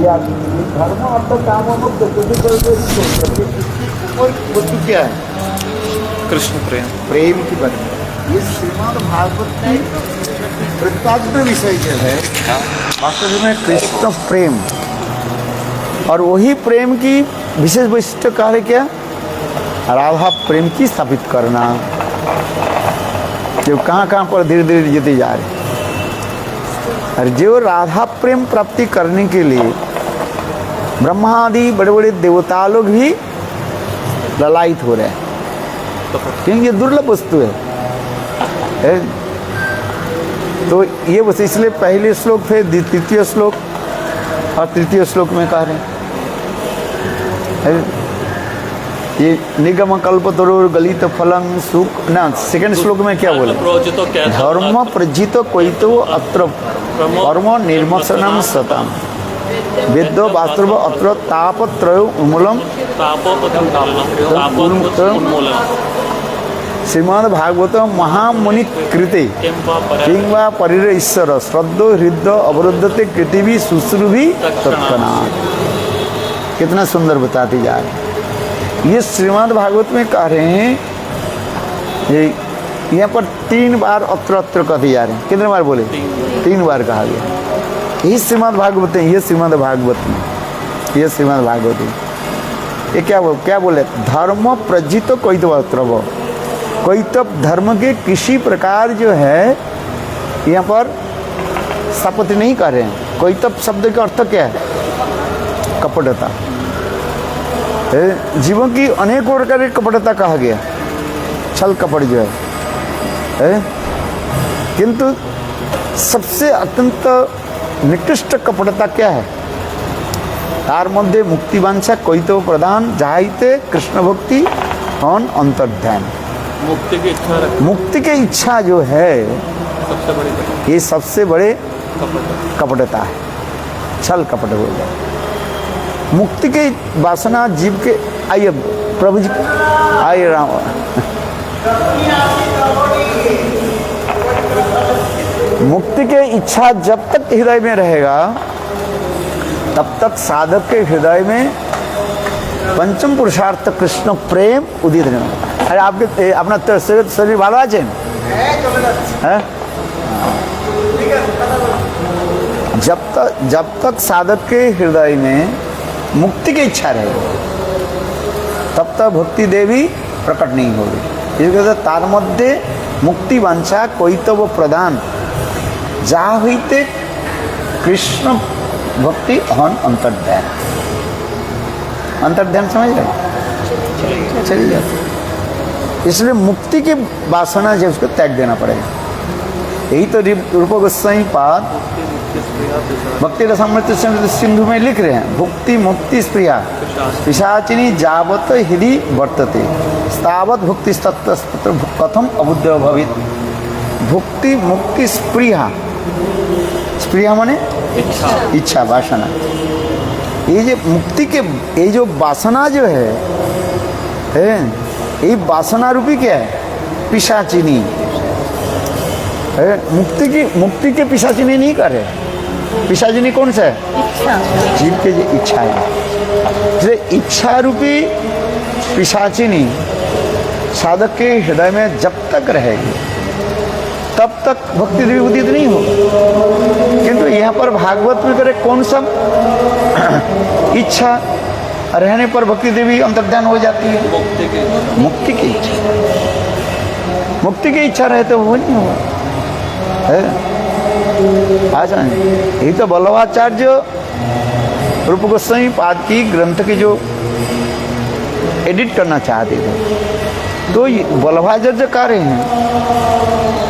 या धर्म अर्थ काम वस्तु क्या है? कृष्ण प्रेम। प्रेम की बात। ये श्रीमद् भागवत की प्रतिपाद्य विषय जो है वास्तव में कृष्ण प्रेम, और वही प्रेम की विशेष वैशिष्ट कार्य क्या? राधा प्रेम की स्थापित करना, जो कहाँ कहाँ पर धीरे धीरे जीते जा रहे। और जो राधा प्रेम प्राप्ति करने के लिए ब्रह्मा आदि बड़े बड़े देवता लोग भी ललायित हो रहे हैं, क्योंकि ये दुर्लभ वस्तु है। तो ये बस इसलिए पहले श्लोक थे, द्वितीय श्लोक और तृतीय श्लोक में कह रहे हैं ये निगम कल्पतरुर गलित फलं सुख ना। सेकंड श्लोक में क्या बोले? धर्म प्रजित कोइतो अत्र कर्म निर्मसनम सतम वेदो वास्तव अत्र तापत्रय उन्मूलम श्रीमद् भागवत महामुनि कृते किंवा परिर ईश्वर श्रद्धो हृदय अवरुद्धते कृतिवी शुश्रूभि तत्क्षणात्। कितना सुंदर बताते जा रहे हैं। ये श्रीमद् भागवत में कह रहे हैं, ये यहाँ पर 3 बार अत्र कहते जा रहे हैं। कितने बार बोले? 3 बार कहा गया। यही श्रीमद् भागवत है, ये श्रीमद् भागवत में, ये श्रीमद् भागवत है। ये क्या बोले? धर्म प्रजित कोइतव, कोइतव धर्म के किसी प्रकार जो है यहाँ पर स्थापित नहीं कर रहे हैं। कोइतव शब्द का अर्थ क्या है? कपटता। जीवों की अनेक प्रकार की कपटता कहा गया, छल कपट जो है। किंतु सबसे अत्यंत निकृष्ट कपटता क्या है? तार मध्य मुक्तिवांछा कोइतो प्रधान जाहिते कृष्ण भक्ति और अंतर्ध्यान। मुक्ति की इच्छा जो है सबसे बड़ी, ये सबसे बड़े कपटता है, छल कपट हो जाए। मुक्ति के वासना जीव के आइए प्रभु जी आइए राम मुक्ति के इच्छा जब तक हृदय में रहेगा तब तक साधक के हृदय में पंचम पुरुषार्थ कृष्ण प्रेम उदित नहीं होगा। अरे आपके अपना शरीर भालो আছে हैं? जब तक साधक के हृदय में मुक्ति की इच्छा रहेगी तब तक भक्ति देवी प्रकट नहीं होगी। इसके तार मध्य मुक्ति वांछा कोइतव प्रदान जा हुईते कृष्ण भक्ति और अंतर्ध्यान। अंतर्ध्यान समझ रहे? चलिए जाते। इसलिए मुक्ति की वासना जो उसको त्याग देना पड़ेगा। यही तो रूप गोस्वामी पाद भक्ति रसामृत सिंधु में लिख रहे हैं। भुक्ति मुक्ति स्प्रिया पिशाचिनी जावत हृदि वर्तते तावत भुक्ति तत्र कथम अबुद्ध भवित। भुक्ति मुक्ति स्प्रिया, स्प्रिया माने इच्छा वासना। ये जो मुक्ति के ये जो वासना जो है ये वासना रूपी क्या है? पिशाचिनी। मुक्ति के पिशाचिनी नहीं कर रहे। पिशाचिनी कौन सा है? जीव के जो इच्छा है। इसलिए इच्छा रूपी पिशाचिनी साधक के हृदय में जब तक रहेगी तब तक भक्ति देवी उदित नहीं होगा। किंतु यहाँ पर भागवत में करे कौन सा इच्छा रहने पर भक्ति देवी अंतर्ध्यान हो जाती है? मुक्ति की इच्छा। मुक्ति की इच्छा रहे तो वो नहीं होगा। अच्छा, यही तो वल्लभाचार्य रूप गोस्वामी पाद की ग्रंथ की जो एडिट करना चाहते थे, तो वल्लभाचार्य कह रहे हैं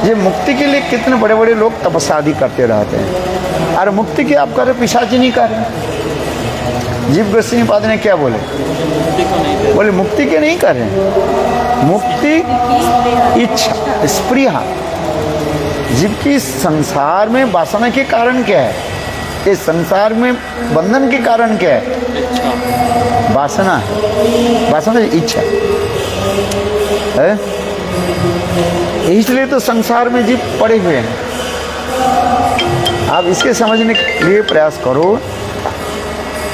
ये मुक्ति के लिए कितने बड़े बड़े लोग तपस्या आदि करते रहते हैं, और मुक्ति की आप कह रहे पिशाची नहीं कर रहे। जीव गोस्वामी पाद ने क्या बोले? बोले मुक्ति के नहीं कर रहे, मुक्ति इच्छा स्प्रिया। जीव की संसार में वासना के कारण क्या है? इस संसार में बंधन के कारण क्या है? वासना है। वासना इच्छा है। इसलिए तो संसार में जीव पड़े हुए हैं। आप इसके समझने के लिए प्रयास करो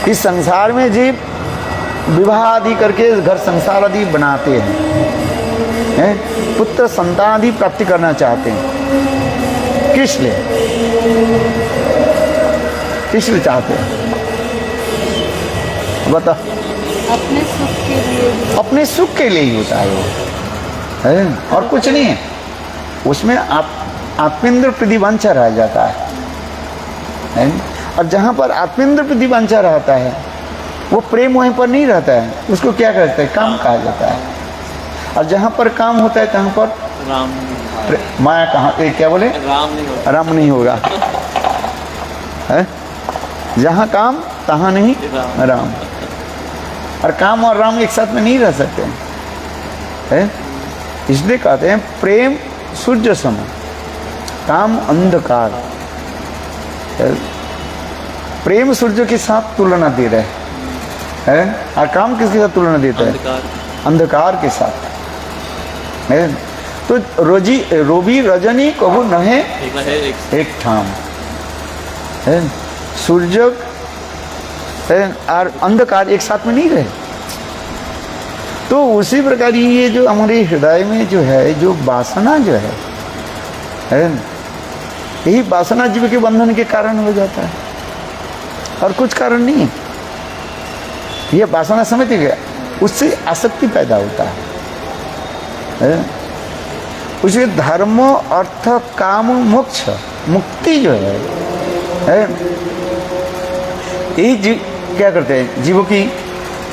इस संसार में जीव विवाह आदि करके घर संसार आदि बनाते हैं, पुत्र संतान आदि प्राप्ति करना चाहते हैं। किस लिए चाहते हैं बता? अपने सुख के लिए। अपने सुख के लिए ही होता है वो, है और कुछ नहीं है उसमें। आत्मेंद्र प्रतिवांछा रह जाता है। और जहाँ पर आत्मेंद्र प्रतिवांछा रहता है वो प्रेम वहीं पर नहीं रहता है, उसको क्या कहते हैं? काम कहा जाता है। और जहाँ पर काम होता है तहाँ पर राम माया कहाँ, क्या बोले? राम नहीं होता। राम नहीं होगा, है? जहाँ काम तहाँ नहीं राम। और काम और राम एक साथ में नहीं रह सकते हैं, इसलिए कहते हैं प्रेम सूर्य सम, काम अंधकार। प्रेम सूर्य के साथ तुलना दे रहे हैं, और काम किसके साथ तुलना देता है? अंधकार के साथ, है? तो रोबी रजनी कबू न है एक ठाम, है? सूर्य और अंधकार एक साथ में नहीं रहे। तो उसी प्रकार ये जो हमारे हृदय में जो है, जो वासना जो है, यही वासना जीव के बंधन के कारण हो जाता है, और कुछ कारण नहीं है। ये वासना समझ गया, उससे आसक्ति पैदा होता है। उसे धर्म अर्थ काम मोक्ष मुक्ति जो है यही जीव क्या करते हैं, जीवों की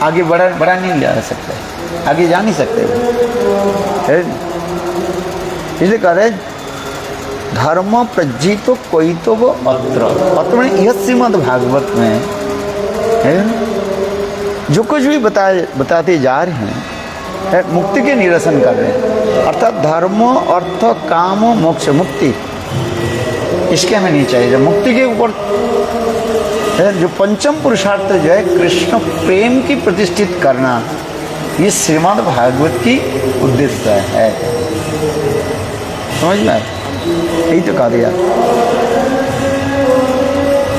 आगे बढ़ा नहीं जा सकते, आगे जा नहीं सकते। इसलिए कह रहे धर्म प्रज्जित कोई तो वो अत्र में यह श्रीमद् भागवत में है, जो कुछ भी बताते जा रहे हैं मुक्ति के निरसन कर रहे हैं। अर्थात धर्म अर्थ काम मोक्ष मुक्ति, इसके हमें नहीं चाहिए। जब मुक्ति के ऊपर जो पंचम पुरुषार्थ जो है कृष्ण प्रेम की प्रतिष्ठित करना, ये श्रीमद् भागवत की उद्देश्य है। समझ में यही तो कहा दिया।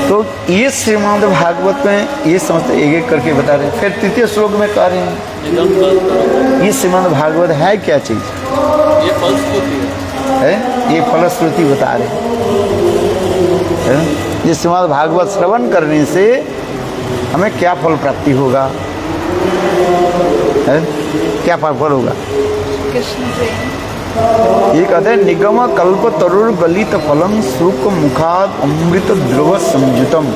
तो ये श्रीमद् भागवत में ये समझते एक एक करके बता रहे हैं। फिर तृतीय श्लोक में कह रहे हैं ये श्रीमद् भागवत है क्या चीज? ये फलश्रुति है, ये फलश्रुति बता रहे हैं। ये श्रीमद् भागवत श्रवण करने से हमें क्या फल प्राप्ति होगा, है? क्या फल होगा? कृष्ण प्रेम। ये कहते हैं निगम कल्प तरुर गलित फलम सुख मुखाद अमृत ध्रुव संयुतम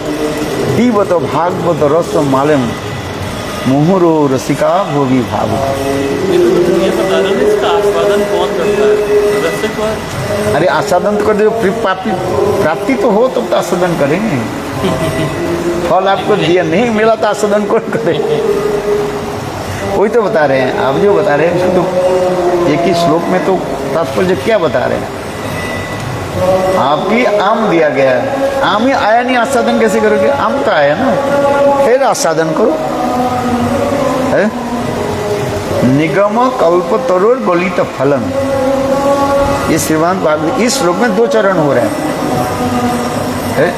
दीवत भागवत रस मालम मुहुरो रसिका भोगी भावुक। ये बता रहा है इसका आस्वादन कौन करता है? रसिक और अरे आस्वादन तो कर दो, प्राप्ति तो हो तब तो आस्वादन करेंगे। फल आपको दिया नहीं मिला तो आस्वादन कौन करे? वही तो बता रहे हैं। आप जो बता रहे हैं उसको तो एक ही श्लोक में तो तात्पर्य क्या बता रहे हैं? आपकी आम दिया गया है, आम ही आया नहीं, आस्वादन कैसे करोगे? आम तो आया ना, फिर आस्वादन करो। है निगम कल्प तरुर गलित फलम, ये श्रीमद् भागवत इस श्लोक में दो चरण हो रहे हैं।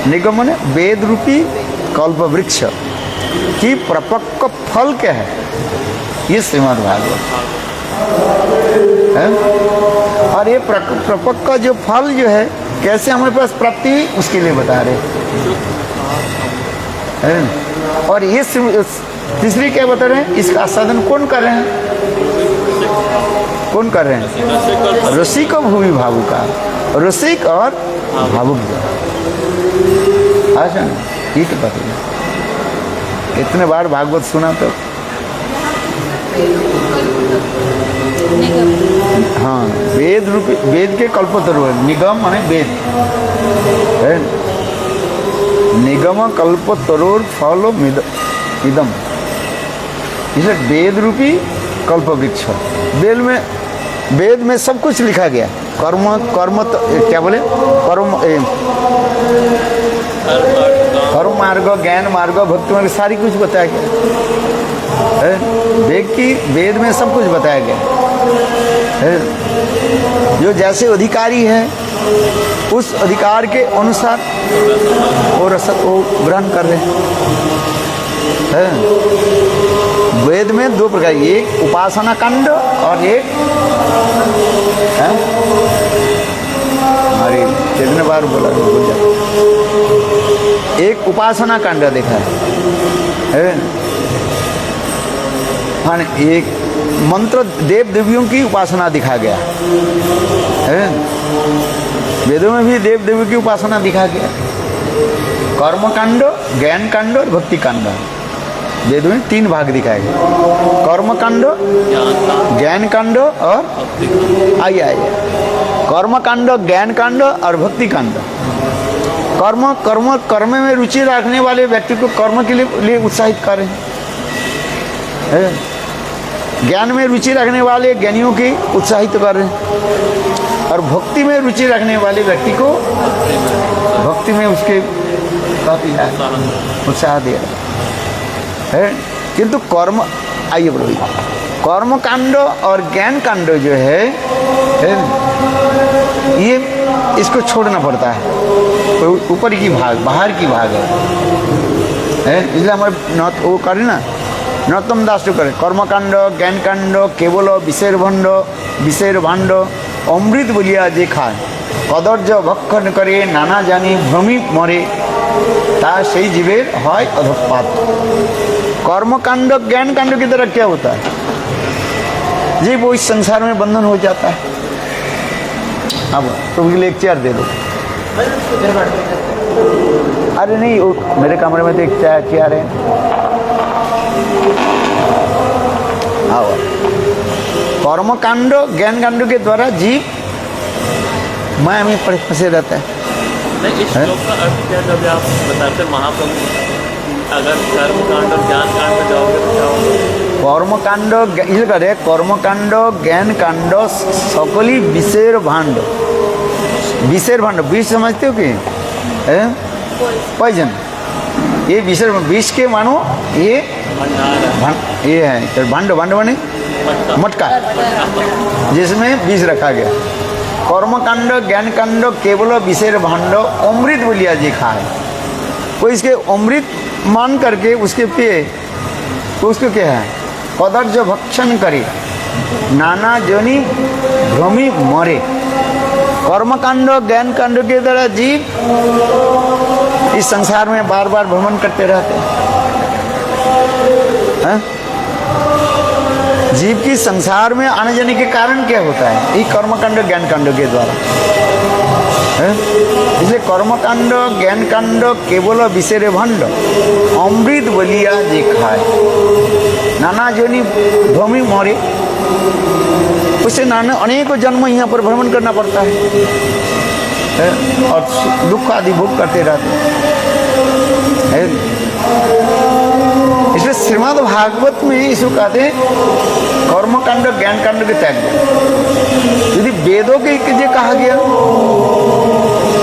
निगम ने वेद रूपी कल्प वृक्ष की प्रपक्व फल क्या है? ये श्रीमद् भागवत है। और ये प्रपक्व जो फल जो है कैसे हमारे पास प्राप्ति हुई उसके लिए बता रहे हैं। और ये तीसरी क्या बता रहे हैं? इसका आस्वादन कौन कर रहे हैं? कौन कर रहे हैं? रसिक और भूमि भावुका, रसिक और भावुक। अच्छा ये तो पता है, कितने बार भागवत सुना तो। हाँ वेद रूपी, वेद के कल्पतरु है निगम माने वेद है। निगम कल्पतरुर फल इदम, इसे वेद रूपी कल्प वृक्ष। वेद में सब कुछ लिखा गया, कर्म क्या बोले, कर्म मार्ग, ज्ञान मार्ग, भक्ति मार्ग, सारी कुछ बताया गया है। वेद में सब कुछ बताया गया है। जो जैसे अधिकारी है उस अधिकार के अनुसार वो रसद वो ग्रहण कर रहे हैं। वेद में दो प्रकार, एक उपासना कांड और एक अरे कितने बार बोला भूल जाता। एक उपासना कांड देखा है, हाँ, एक मंत्र देव देवियों की उपासना दिखा गया है। वेदों में भी देव देवियों की उपासना दिखा गया। कर्म कांड, ज्ञान कांड और भक्ति कांड, वेदों में तीन भाग दिखाए गए। कर्म कांड, ज्ञान कांड और आइए कर्म कांड, ज्ञान कांड और भक्ति कांड। कर्म में रुचि रखने वाले व्यक्ति को कर्म के लिए उत्साहित करें, ज्ञान में रुचि रखने वाले ज्ञानियों की उत्साहित करें, और भक्ति में रुचि रखने वाले व्यक्ति को भक्ति में उसके काफी उत्साह दे है। किंतु कर्म, आइए बोलो, कर्म कांड और ज्ञान कांड जो है ये इसको छोड़ना पड़ता है, ऊपर की भाग, बाहर की भाग है। इसलिए हमारे नौत वो करें ना, नौतम दास जो करे, कर्मकांड ज्ञान कांड केवल विषेर भाण्ड अमृत बलिया जे खाए, कदर्य भक्षण करे नाना जानी भ्रमी मरे, ता सही जीवेर है अधपात। कर्मकांड ज्ञान कांड की तरह क्या होता है, जी वो इस संसार में बंधन हो जाता है। अब तो के लिए एक चेयर दे दो। अरे नहीं, मेरे कमरे में तो एक चेयर है। आओ, कर्म कांड ज्ञान कांड के द्वारा जीव माया में फंसे रहता है। नहीं, इस श्लोक का अर्थ क्या है? जब आप बताते महाप्रभु अगर कर्म कांड और ज्ञान कांड में जाओगे तो क्या होगा? कर्म कांड ये करे, कर्म कांड ज्ञान कांड सकली विषेर भाण्ड। विषेर भाण्ड, विष समझते हो कि पॉइजन, ये विषेर विष के मानो ये ये है भाण्ड, भाण्ड बने मटका जिसमें विष रखा गया। कर्म कांड ज्ञान कांड केवल विषेर भाण्ड अमृत बोलिया जी खाए, वो इसके अमृत मान करके उसके पिए, उसको क्या है कदर्य भक्षण करे नाना जनी भ्रमी मरे। कर्म कांड ज्ञान कांड के द्वारा जीव इस संसार में बार बार भ्रमण करते रहते हैं। जीव की संसार में आने जाने के कारण क्या होता है, ये कर्म कांड ज्ञान कांड के द्वारा। इसलिए कर्म कांड ज्ञान कांड केवल विषेर भाण्ड अमृत बलिया जे खाए, नाना जनी भ्रमी मरे। उससे नाना अनेकों जन्म यहाँ पर भ्रमण करना पड़ता है और दुख आदि भोग करते रहते हैं। इसलिए श्रीमद् भागवत में इसको कहते हैं कर्म कांड ज्ञान कांड के त्याग। यदि वेदों के जे कहा गया,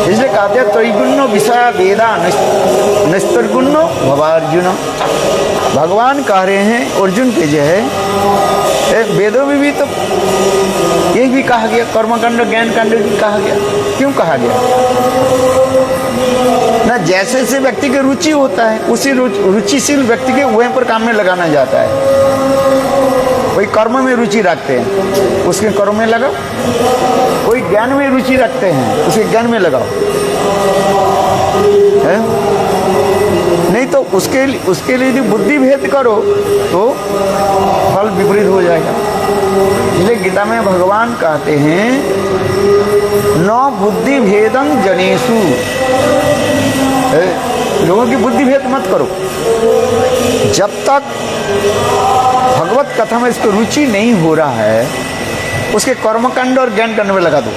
इसलिए कहते हैं त्रैगुण्य विषय वेदा नस्तर्गुण्य भवार्जुन। भगवान कह रहे हैं अर्जुन के जो है वेदों में भी तो ये भी कहा गया, कर्मकांड ज्ञान कांड भी कहा गया। क्यों कहा गया ना, जैसे जैसे व्यक्ति की रुचि होता है उसी रुचिशील व्यक्ति के वहीं पर काम में लगाना जाता है। कोई कर्म में रुचि रखते हैं उसके कर्म में लगाओ, कोई ज्ञान में रुचि रखते हैं उसके ज्ञान में लगाओ, है? नहीं तो उसके लिए यदि बुद्धि भेद करो तो फल विपरीत हो जाएगा। इसलिए गीता में भगवान कहते हैं न बुद्धि भेदं जनेषु, लोगों की बुद्धि भेद मत करो। जब तक भगवत कथा में इसको रुचि नहीं हो रहा है उसके कर्मकांड और ज्ञान कांड में लगा दो,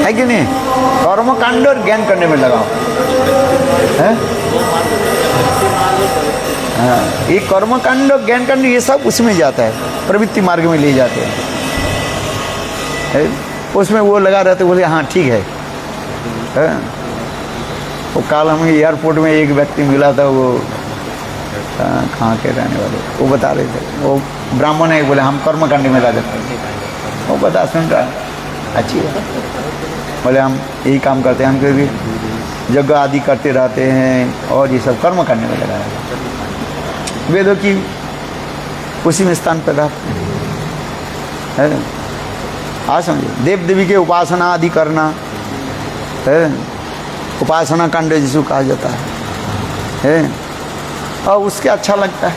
है कि नहीं? कर्मकांड और ज्ञान करने में लगाओ, है? ये कर्मकांड और ज्ञान कांड ये सब उसमें जाता है, प्रवृत्ति मार्ग में ले जाते हैं। उसमें वो लगा रहते, बोले हाँ ठीक है। वो कल हमें एयरपोर्ट में एक व्यक्ति मिला था, वो कहाँ के रहने वाले, वो बता रहे थे, वो ब्राह्मण है, बोले हम कर्मकांड में लगा देते हैं। वो बता सुन रहा है, अच्छी है। बोले हम यही काम करते हैं, हम कभी यज्ञ आदि करते रहते हैं और ये सब कर्म करने में लगा है। वेदों की उसी में स्थान पर रहते हैं। आज समझे, देव देवी के उपासना आदि करना है, उपासना कांड जिसको कहा जाता है, और उसके अच्छा लगता है।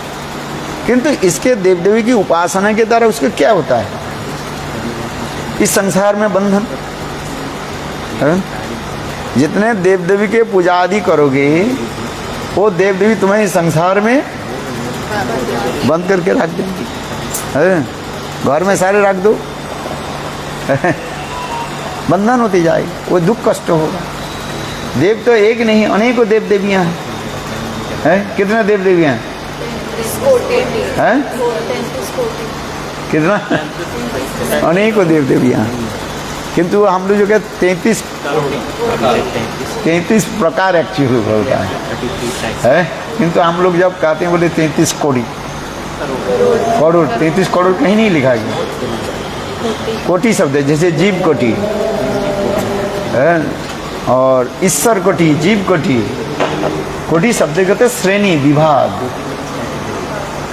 किंतु इसके देव देवी की उपासना के द्वारा उसके क्या होता है? इस संसार में बंधन है? जितने देव देवी के पूजा आदि करोगे वो देव देवी तुम्हें इस संसार में बंद करके रख देंगे, घर में सारे रख दो, बंधन होती जाएगी, वो दुख कष्ट होगा। देव तो एक नहीं, अनेकों देव देवियां हैं। कितने देव देवियां हैं? कितना? अनेकों देव देवियां। किंतु हम लोग जो कहते 33 प्रकार एक्चुअली होता है, किंतु हम लोग जब कहते हैं बोले 33 करोड़, 33 करोड़ कहीं नहीं लिखा गया। कोटि शब्द है, जैसे जीव कोटि है और ईश्वर कोटि, जीव कोटि। कोटि शब्द कहते श्रेणी, विभाग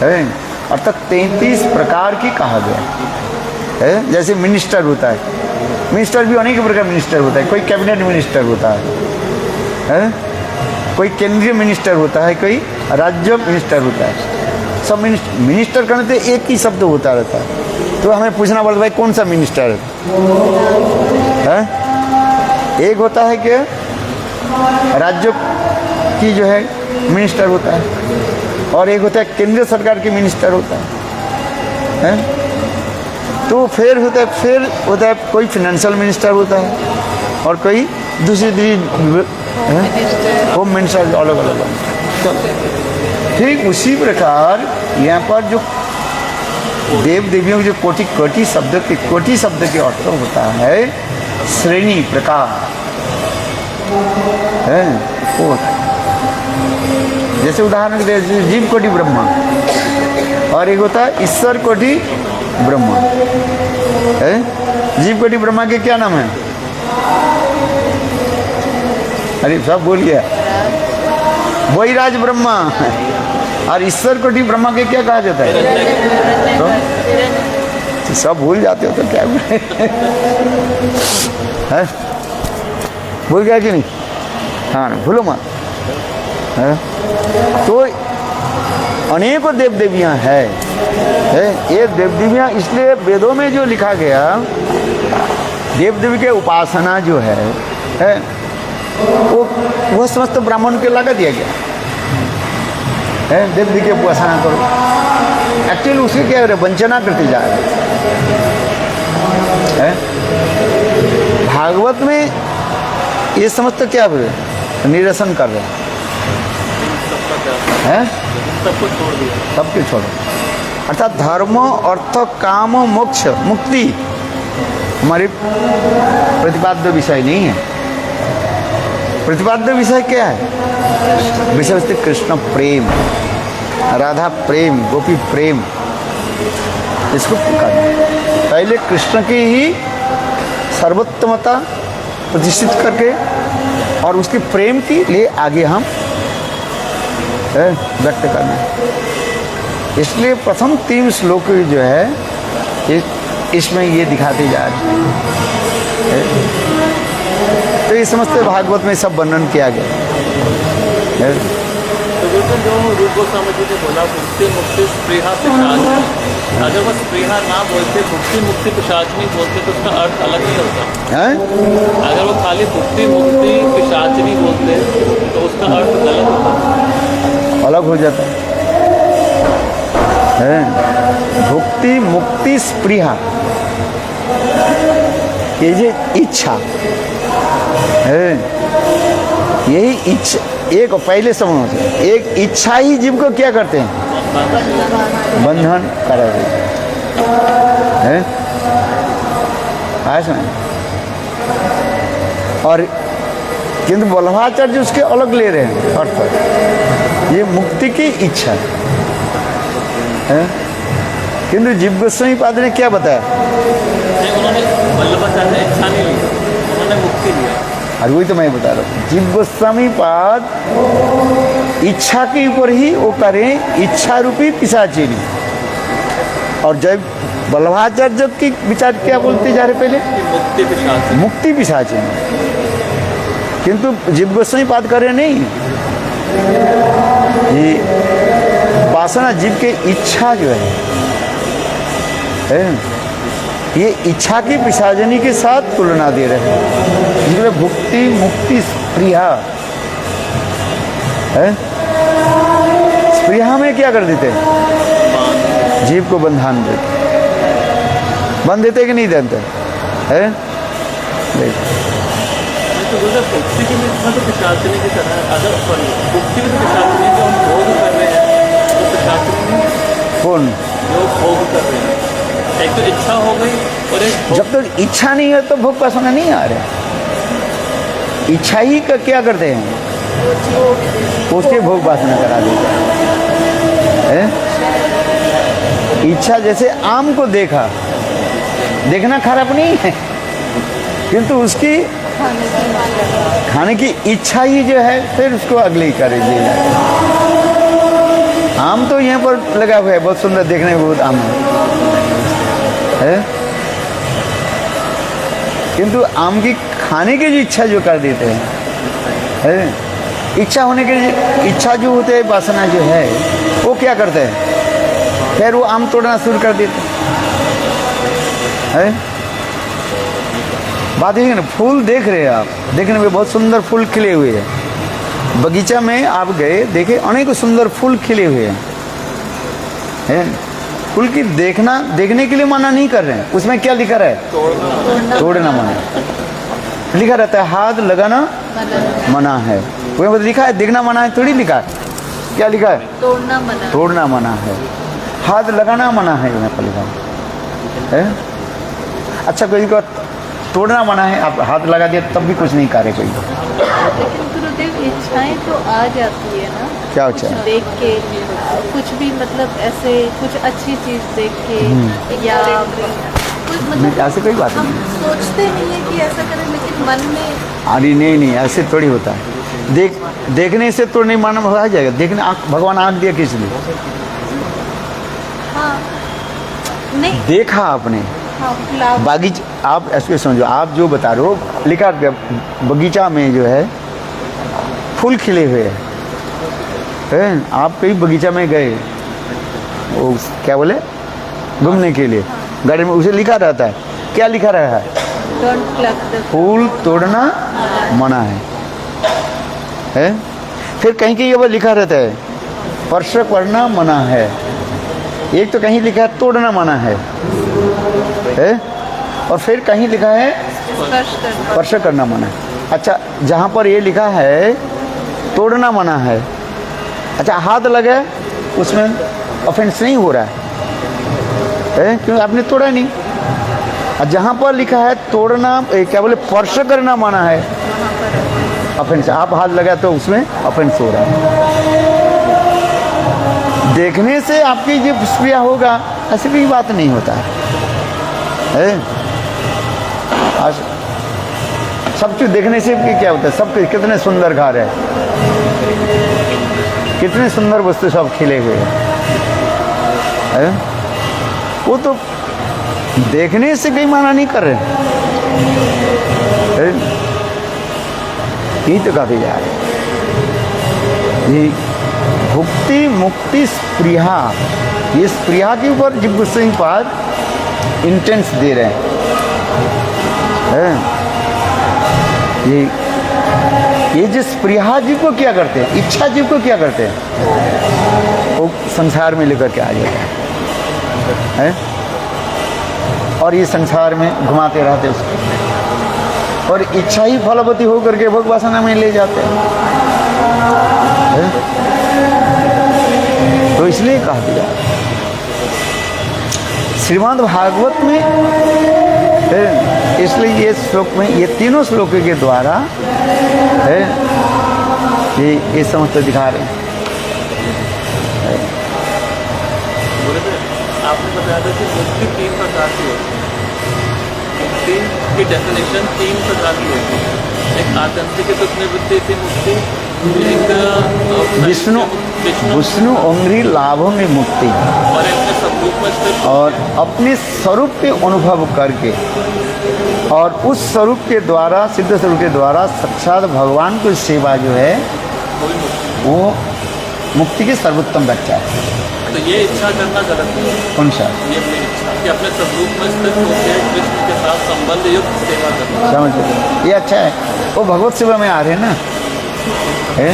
है, अर्थात 33 प्रकार की कहा गया है। जैसे मिनिस्टर होता है, मिनिस्टर भी अनेक प्रकार मिनिस्टर होता है। कोई कैबिनेट मिनिस्टर होता है, कोई केंद्रीय मिनिस्टर होता है, कोई राज्य मिनिस्टर होता है। सब मिनिस्टर करने से एक ही शब्द होता रहता है, तो हमें पूछना पड़ता है भाई कौन सा मिनिस्टर है? एक होता है कि राज्य की जो है मिनिस्टर होता है, और एक होता है केंद्रीय सरकार की मिनिस्टर होता है। तो फिर होता है कोई फाइनेंशियल मिनिस्टर होता है, और कोई दूसरी होम मिनिस्टर, अलग अलग। तो ठीक उसी प्रकार यहाँ पर जो देव देवियों के जो कोटि शब्द के अर्थ होता है श्रेणी, प्रकार है। वो जैसे उदाहरण के लिए जीव कोटि ब्रह्मा, और एक होता है ईश्वर कोटि ब्रह्मा है। जीव कोटि ब्रह्मा के क्या नाम है? अरे सब बोल गया, वही राज ब्रह्मा। और ईश्वर कोटि ब्रह्मा के क्या कहा जाता है? तो सब भूल जाते हो तो क्या है? भूल गया कि नहीं? हाँ, भूलो मत। तो अनेकों देव देवियां है। ये देव देवियां इसलिए वेदों में जो लिखा गया, देव देवी के उपासना जो है वो समस्त ब्राह्मण के लगा दिया गया है। देव देवी की उपासना करो, एक्चुअली उसे क्या है, वंचना करते जा रहे हैं। भागवत में ये समस्त क्या निरसन कर रहे हैं, सबके छोड़ो। अर्थात धर्म, अर्थ, काम, मोक्ष, मुक्ति हमारे प्रतिपाद्य विषय नहीं है। प्रतिपाद्य विषय क्या है? विषय वस्तु कृष्ण प्रेम, राधा प्रेम, गोपी प्रेम। इसको करना पहले कृष्ण की ही सर्वोत्तमता प्रतिष्ठित करके और उसके प्रेम की लिए आगे हम व्यक्त करना है। इसलिए प्रथम 3 श्लोक जो है इसमें ये दिखाते जा रहे हैं। तो ये समस्त भागवत में सब वर्णन किया गया है। तो जो रूप गोस्वामी जी ने बोला मुक्ति मुक्ति स्पृहा पिशाच, अगर वो स्पृहा ना बोलते, मुक्ति मुक्ति पिशाचनी बोलते तो उसका अर्थ अलग ही होता है। अगर वो खाली मुक्ति मुक्ति पिशाचनी बोलते तो उसका अर्थ गलत होता, अलग हो जाता है। भुक्ति मुक्ति स्पृहा, ये जो इच्छा है, यही इच्छा एक पहले समझ, एक इच्छा ही जीव को क्या करते हैं? बंधन करा रही है। और किंतु वल्लभाचार्य उसके अलग ले रहे हैं अर्थ। ये मुक्ति की इच्छा है, किंतु जीव गोस्वामी पाद ने क्या बताया? नहीं, उन्होंने वल्लभाचार्य ने इच्छा नहीं ली, उन्होंने मुक्ति लिया। और वही तो मैं बता रहा हूँ, जीव गोस्वामी पाद इच्छा के ऊपर ही वो करें, इच्छा रूपी पिशाचिनी। और जब वल्लभाचार्य की विचार क्या बोलते जा रहे पहले? मुक्ति पिशाच। मुक्ति पिशाचिनी। किंतु जीव गोस्वामी पाद करे नहीं, ये वासना जीव के इच्छा जो है ये इच्छा की पिशाचिनी के साथ तुलना दे रहे हैं। जिसमें भुक्ति मुक्ति स्पृहा है। स्पृहा में क्या कर देते? जीव को बंधन देते, बंध देते कि नहीं देते है? तो बोलते मुक्ति की भी इच्छा तो पिशाचिनी की तरह है। अगर मुक्ति भी तो पिशाचिनी जो हम भोग कर रहे हैं, तो पिशाचिनी नहीं है। कौन? जो भोग कर रहे हैं, एक तो इच्छा हो गई और एक जब तक इच्छा नहीं है तो भोग वासना नहीं आ रहे। इच्छा ही का क्या करते हैं? उसके भोग वासना करा देते हैं। इच्छा जैसे आम को देखा, देखना खराब नहीं है, किंतु उसकी खाने की इच्छा ही जो है फिर उसको अगली करे दी जाए। आम तो यहाँ पर लगा हुआ है, बहुत सुंदर देखने में, बहुत आम है, किंतु आम की खाने की जो इच्छा जो कर देते हैं है? इच्छा होने के इच्छा जो होते है, वासना जो है वो क्या करते हैं? फिर वो आम तोड़ना शुरू कर देते हैं। बात है ना, फूल देख रहे हैं आप, देखने में बहुत सुंदर फूल खिले हुए हैं। बगीचा में आप गए, देखे अनेक सुंदर फूल खिले हुए हैं। फूल की देखने के लिए मना नहीं कर रहे हैं। उसमें क्या लिखा है? तोड़ना मना लिखा रहता है। हाथ लगाना मना है, वो लिखा है। देखना मना है थोड़ी लिखा है। क्या लिखा है? तोड़ना मना है। हाथ लगाना मना है, यहाँ पर लिखा है। अच्छा, कोई को तोड़ना मना है, आप हाथ लगा दिया तब भी कुछ नहीं करे कोई। लेकिन गुरुदेव इच्छाएं तो आ जाती है ना, क्या कुछ इच्छा? देख के, कुछ भी मतलब ऐसे कुछ अच्छी चीज देख के, या कुछ मतलब ऐसे कोई बात हम नहीं। सोचते नहीं है कि ऐसा करें, लेकिन मन में अरे नहीं, ऐसे थोड़ी होता है। देखने से तो नहीं माना आ जाएगा। देखने भगवान आँख दिया किस लिए? हाँ नहीं, देखा आपने हाँ गुलाब बागीचा, आप ऐसे समझो, आप जो बता रहे हो, लिखा बगीचा में जो है फूल खिले हुए हैं। आप कहीं बगीचा में गए, वो क्या बोले, घूमने के लिए गाड़ी में, उसे लिखा रहता है। क्या लिखा रहा है? डोंट प्लग द फूल तोड़ना मना है। फिर कहीं कहीं ये लिखा रहता है स्पर्श करना मना है। एक तो कहीं लिखा है तोड़ना मना है, और फिर कहीं लिखा है स्पर्श करना मना है। अच्छा, जहाँ पर ये लिखा है तोड़ना मना है, अच्छा हाथ लगे उसमें ऑफेंस नहीं हो रहा है, क्योंकि आपने तोड़ा नहीं। और जहाँ पर लिखा है तोड़ना क्या बोले स्पर्श करना मना है, ऑफेंस, आप हाथ लगा तो उसमें ऑफेंस हो रहा है। देखने से आपकी जो स्प्रिया होगा, ऐसी भी बात नहीं होता है। आज सब चीज देखने से क्या होता है? सब कितने सुंदर घर है, कितने सुंदर वस्तु सब खिले हुए हैं। वो तो देखने से कहीं माना नहीं कर रहे, यही तो कहते जा रहे। ये भुक्ति मुक्ति स्पृहा, ये स्पृहा के ऊपर जीव गोस्वामी पाद इंटेंस दे रहे हैं। ये जो स्पृहा जीव को क्या करते हैं, इच्छा जीव को क्या करते हैं, वो संसार में लेकर के आ जाता है, और ये संसार में घुमाते रहते उसको, और इच्छा ही फलवती होकर के भोग वासना में ले जाते हैं। तो इसलिए कहा दिया श्रीमद् भागवत में, इसलिए ये श्लोक में, ये तीनों श्लोक के द्वारा ये समझते दिखा रहे हैं। आपने बताया था कि मुक्ति 3 प्रकार की होती है। मुक्ति की डेफिनेशन 3 प्रकार की होती है। एक आत्यंतिक दुख निवृत्ति थी मुक्ति, एक विष्णु विष्णु अंग्री लाभों में मुक्ति, और एक में स्वरूप में स्थित और अपने स्वरूप के अनुभव करके और उस स्वरूप के द्वारा, सिद्ध स्वरूप के द्वारा साक्षात भगवान की सेवा जो है कोई मुक्ति। वो मुक्ति की सर्वोत्तम व्याख्या है। तो ये इच्छा करना गलत है। कौन सा? ये अपनी इच्छा कि अपने स्वरूप में स्थित होकर कृष्ण के साथ संबंध युक्त सेवा करना। समझ लो, ये अच्छा है। वो भगवत सेवा में आ रहे हैं ना, है?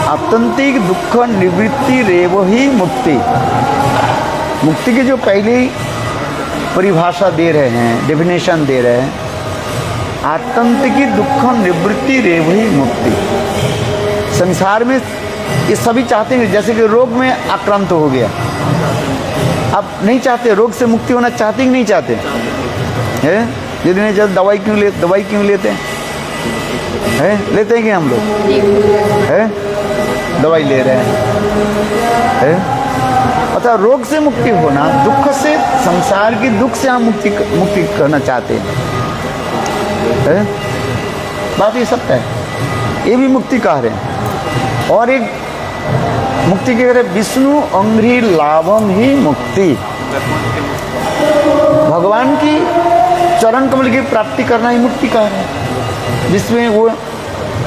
आत्यंतिक दुख निवृत्ति रेव ही मुक्ति। मुक्ति की जो पहली परिभाषा दे रहे हैं, डेफिनेशन दे रहे हैं, आत्यंतिक दुख निवृत्ति रेव ही मुक्ति। संसार में ये सभी चाहते हैं, जैसे कि रोग में आक्रांत हो गया, आप नहीं चाहते, रोग से मुक्ति होना चाहते कि नहीं चाहते है? यदि नहीं चाहते दवाई क्यों लेते हैं? लेते हैं कि हम लोग है दवाई ले रहे हैं। अतः रोग से मुक्ति होना, दुख से, संसार की दुख से हम मुक्ति करना चाहते हैं। बात ये सत्य है, ये भी मुक्ति कह रहे हैं। और एक मुक्ति के कह रहे विष्णु अंग्री लाभम ही मुक्ति, भगवान की चरण कमल की प्राप्ति करना ही मुक्ति कह रहे हैं, जिसमें वो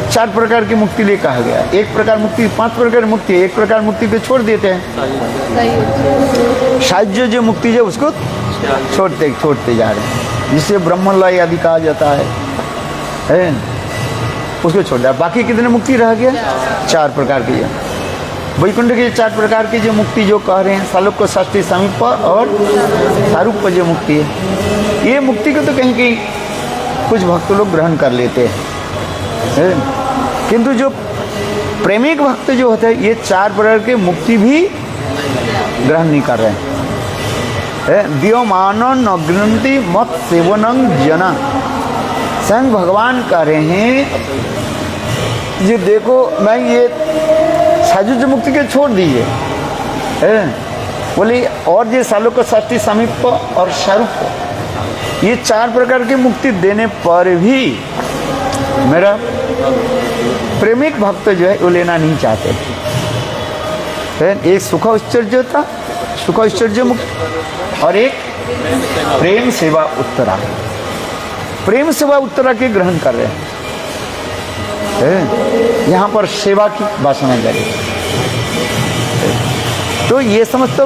4 प्रकार की मुक्ति ले कहा गया। एक प्रकार मुक्ति, 5 प्रकार की मुक्ति, एक प्रकार मुक्ति को छोड़ देते हैं, शायद जो मुक्ति है उसको छोड़ते जा रहे हैं, जिससे ब्रह्मलय आदि कहा जाता है उसको छोड़ दिया। बाकी कितने मुक्ति रह गया? 4 प्रकार की है। वैकुंठ के 4 प्रकार की जो मुक्ति जो कह रहे हैं, सालोक को षष्ठी समीप और सारूप जो मुक्ति है, ये मुक्ति को तो कहीं कहीं कुछ भक्त लोग ग्रहण कर लेते हैं, किंतु जो प्रेमिक भक्त जो होते हैं ये 4 प्रकार के मुक्ति भी ग्रहण नहीं कर रहे हैं। दियोमान नग्नंति मत सेवनं जना, स्वयं भगवान कह रहे हैं ये देखो मैं ये साजुज मुक्ति के छोड़ दीजिए, बोले और ये सालों को षष्ठी समीप और स्वरूप, ये 4 प्रकार की मुक्ति देने पर भी मेरा प्रेमिक भक्त जो है वो लेना नहीं चाहते। एक सुख ऐश्वर्यता, सुख ऐश्वर्य मुक्ति, और एक प्रेम सेवा उत्तरा, प्रेम सेवा उत्तरा के ग्रहण कर रहे हैं। यहाँ पर सेवा की वासना जारी, तो ये समस्त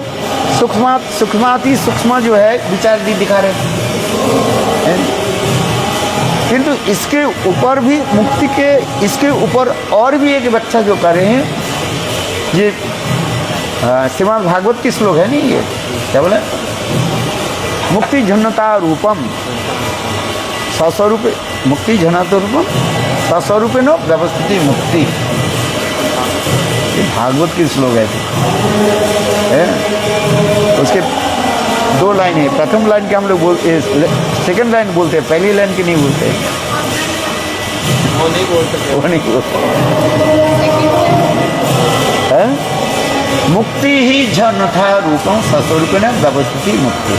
सूक्ष्माति सूक्ष्म जो है विचार दिखा रहे हैं। किंतु इसके ऊपर भी मुक्ति के, इसके ऊपर और भी एक व्याख्या जो कर रहे हैं, ये श्रीमद् भागवत की श्लोक है नहीं, ये क्या बोले, मुक्ति झन्नता रूपम सस्वरूप, मुक्ति झन्नता रूपम सस्वरूपेण व्यवस्थित मुक्ति, भागवत की श्लोक है। उसके 2 लाइन है, प्रथम लाइन के हम लोग बोलते, सेकंड लाइन बोलते हैं, पहली लाइन की नहीं बोलते, वो नहीं बोलते है। मुक्ति ही झन्नथा रूपम सस्वरूपेण व्यवस्थित मुक्ति,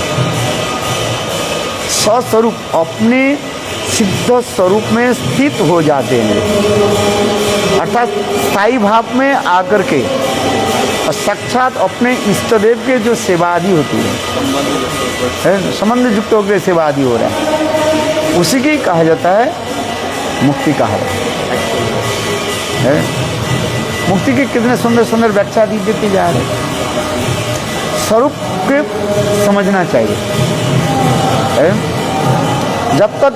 स्वस्वरूप अपने सिद्ध स्वरूप में स्थित हो जाते हैं, अर्थात स्थायी भाव में आकर के, और साक्षात अपने इष्ट देव के जो सेवादि होती है, संबंध युक्त होकर सेवादि हो रहा है, उसी की कहा जाता है मुक्ति कहा है। मुक्ति की कितने सुंदर सुंदर व्याख्या दी देती जा रही है। स्वरूप के समझना चाहिए है? जब तक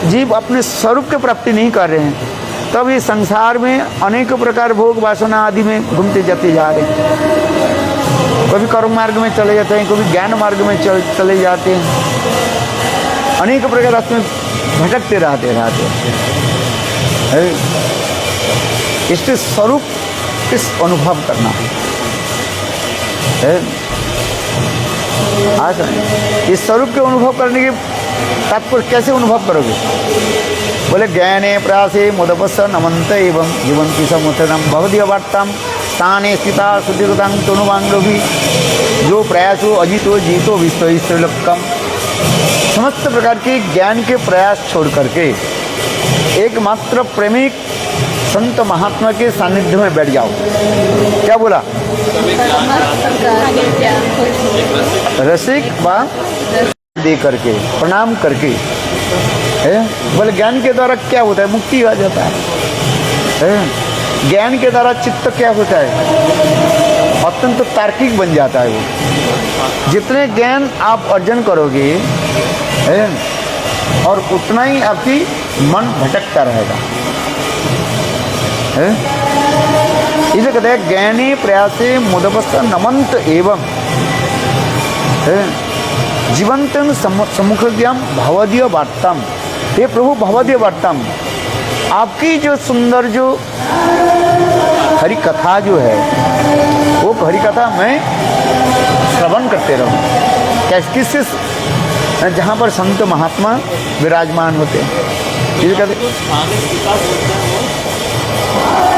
जीव अपने स्वरूप की प्राप्ति नहीं कर रहे हैं, तब ये संसार में अनेक प्रकार भोग वासना आदि में घूमते जाते जा रहे हैं। कभी कर्म मार्ग में चले जाते हैं, कभी ज्ञान मार्ग में चले जाते हैं, अनेक प्रकार रास्ते में भटकते रहते हैं। इसके स्वरूप किस अनुभव करना है। आज इस स्वरूप के अनुभव करने के तात्पर्य कैसे अनुभव करोगे? बोले ज्ञाने प्रासे मुदपस्स नमंत एवं जीवंती समुत्तरम भवदीय वार्ताम स्थाने स्थिता शुद्धिगतां तनुवांगोभी जो प्रयास हो अजितो जीतो विश्व ईश्वरकम, समस्त प्रकार के ज्ञान के प्रयास छोड़ करके एकमात्र प्रेमिक संत महात्मा के सानिध्य में बैठ जाओ। क्या बोला? रसिक बा दे करके प्रणाम करके है। बोले ज्ञान के द्वारा क्या होता है? मुक्ति आ जाता है। ज्ञान के द्वारा चित्त क्या होता है? अत्यंत तार्किक बन जाता है वो। जितने ज्ञान आप अर्जन करोगे है और उतना ही आपकी मन भटकता रहेगा है। इसे कहते हैं ज्ञानी प्रयासे मुदपस्थ नमंत एवं है जीवंतम सम्मुखद्याम भवदीय वार्ताम। हे प्रभु भवदीय वार्ताम, आपकी जो सुंदर जो हरि कथा जो है वो हरि कथा मैं श्रवण करते रहूं। कैसे किससे? जहाँ पर संत महात्मा विराजमान होते हैं। इसे कहते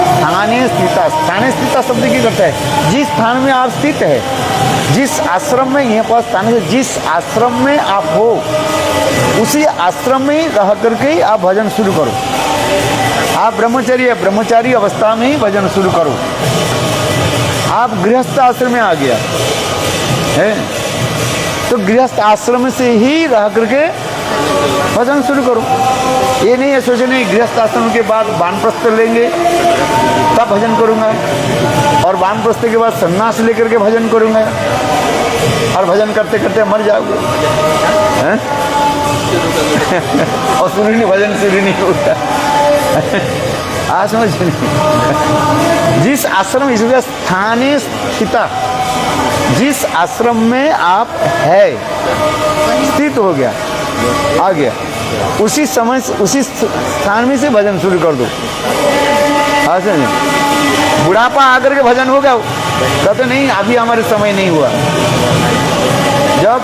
स्थानीय स्थिता। स्थानीय स्थिता शब्द की करता है जिस स्थान में आप स्थित है, जिस आश्रम में, यहाँ पर स्थान है, जिस आश्रम में आप हो उसी आश्रम में रह करके ही आप भजन शुरू करो। आप ब्रह्मचारी अवस्था में ही भजन शुरू करो। आप गृहस्थ आश्रम में आ गया है तो गृहस्थ आश्रम से ही रह करके भजन शुरू करो। ये नहीं है सोचने गृहस्थ आश्रम के बाद वानप्रस्थ लेंगे तब भजन करूँगा, और वानप्रस्थ के बाद सन्यास लेकर के भजन करूँगा, और भजन करते करते मर जाओगे और शुरू नहीं, भजन शुरू नहीं होता। समझ नहीं। जिस आश्रम, इसलिए स्थानीय स्थिता, जिस आश्रम में आप है स्थित हो गया, आ गया, उसी समय उसी स्थान में से भजन शुरू कर दो। बुढ़ापा आकर के भजन हो गया, कहते नहीं अभी हमारे समय नहीं हुआ। जब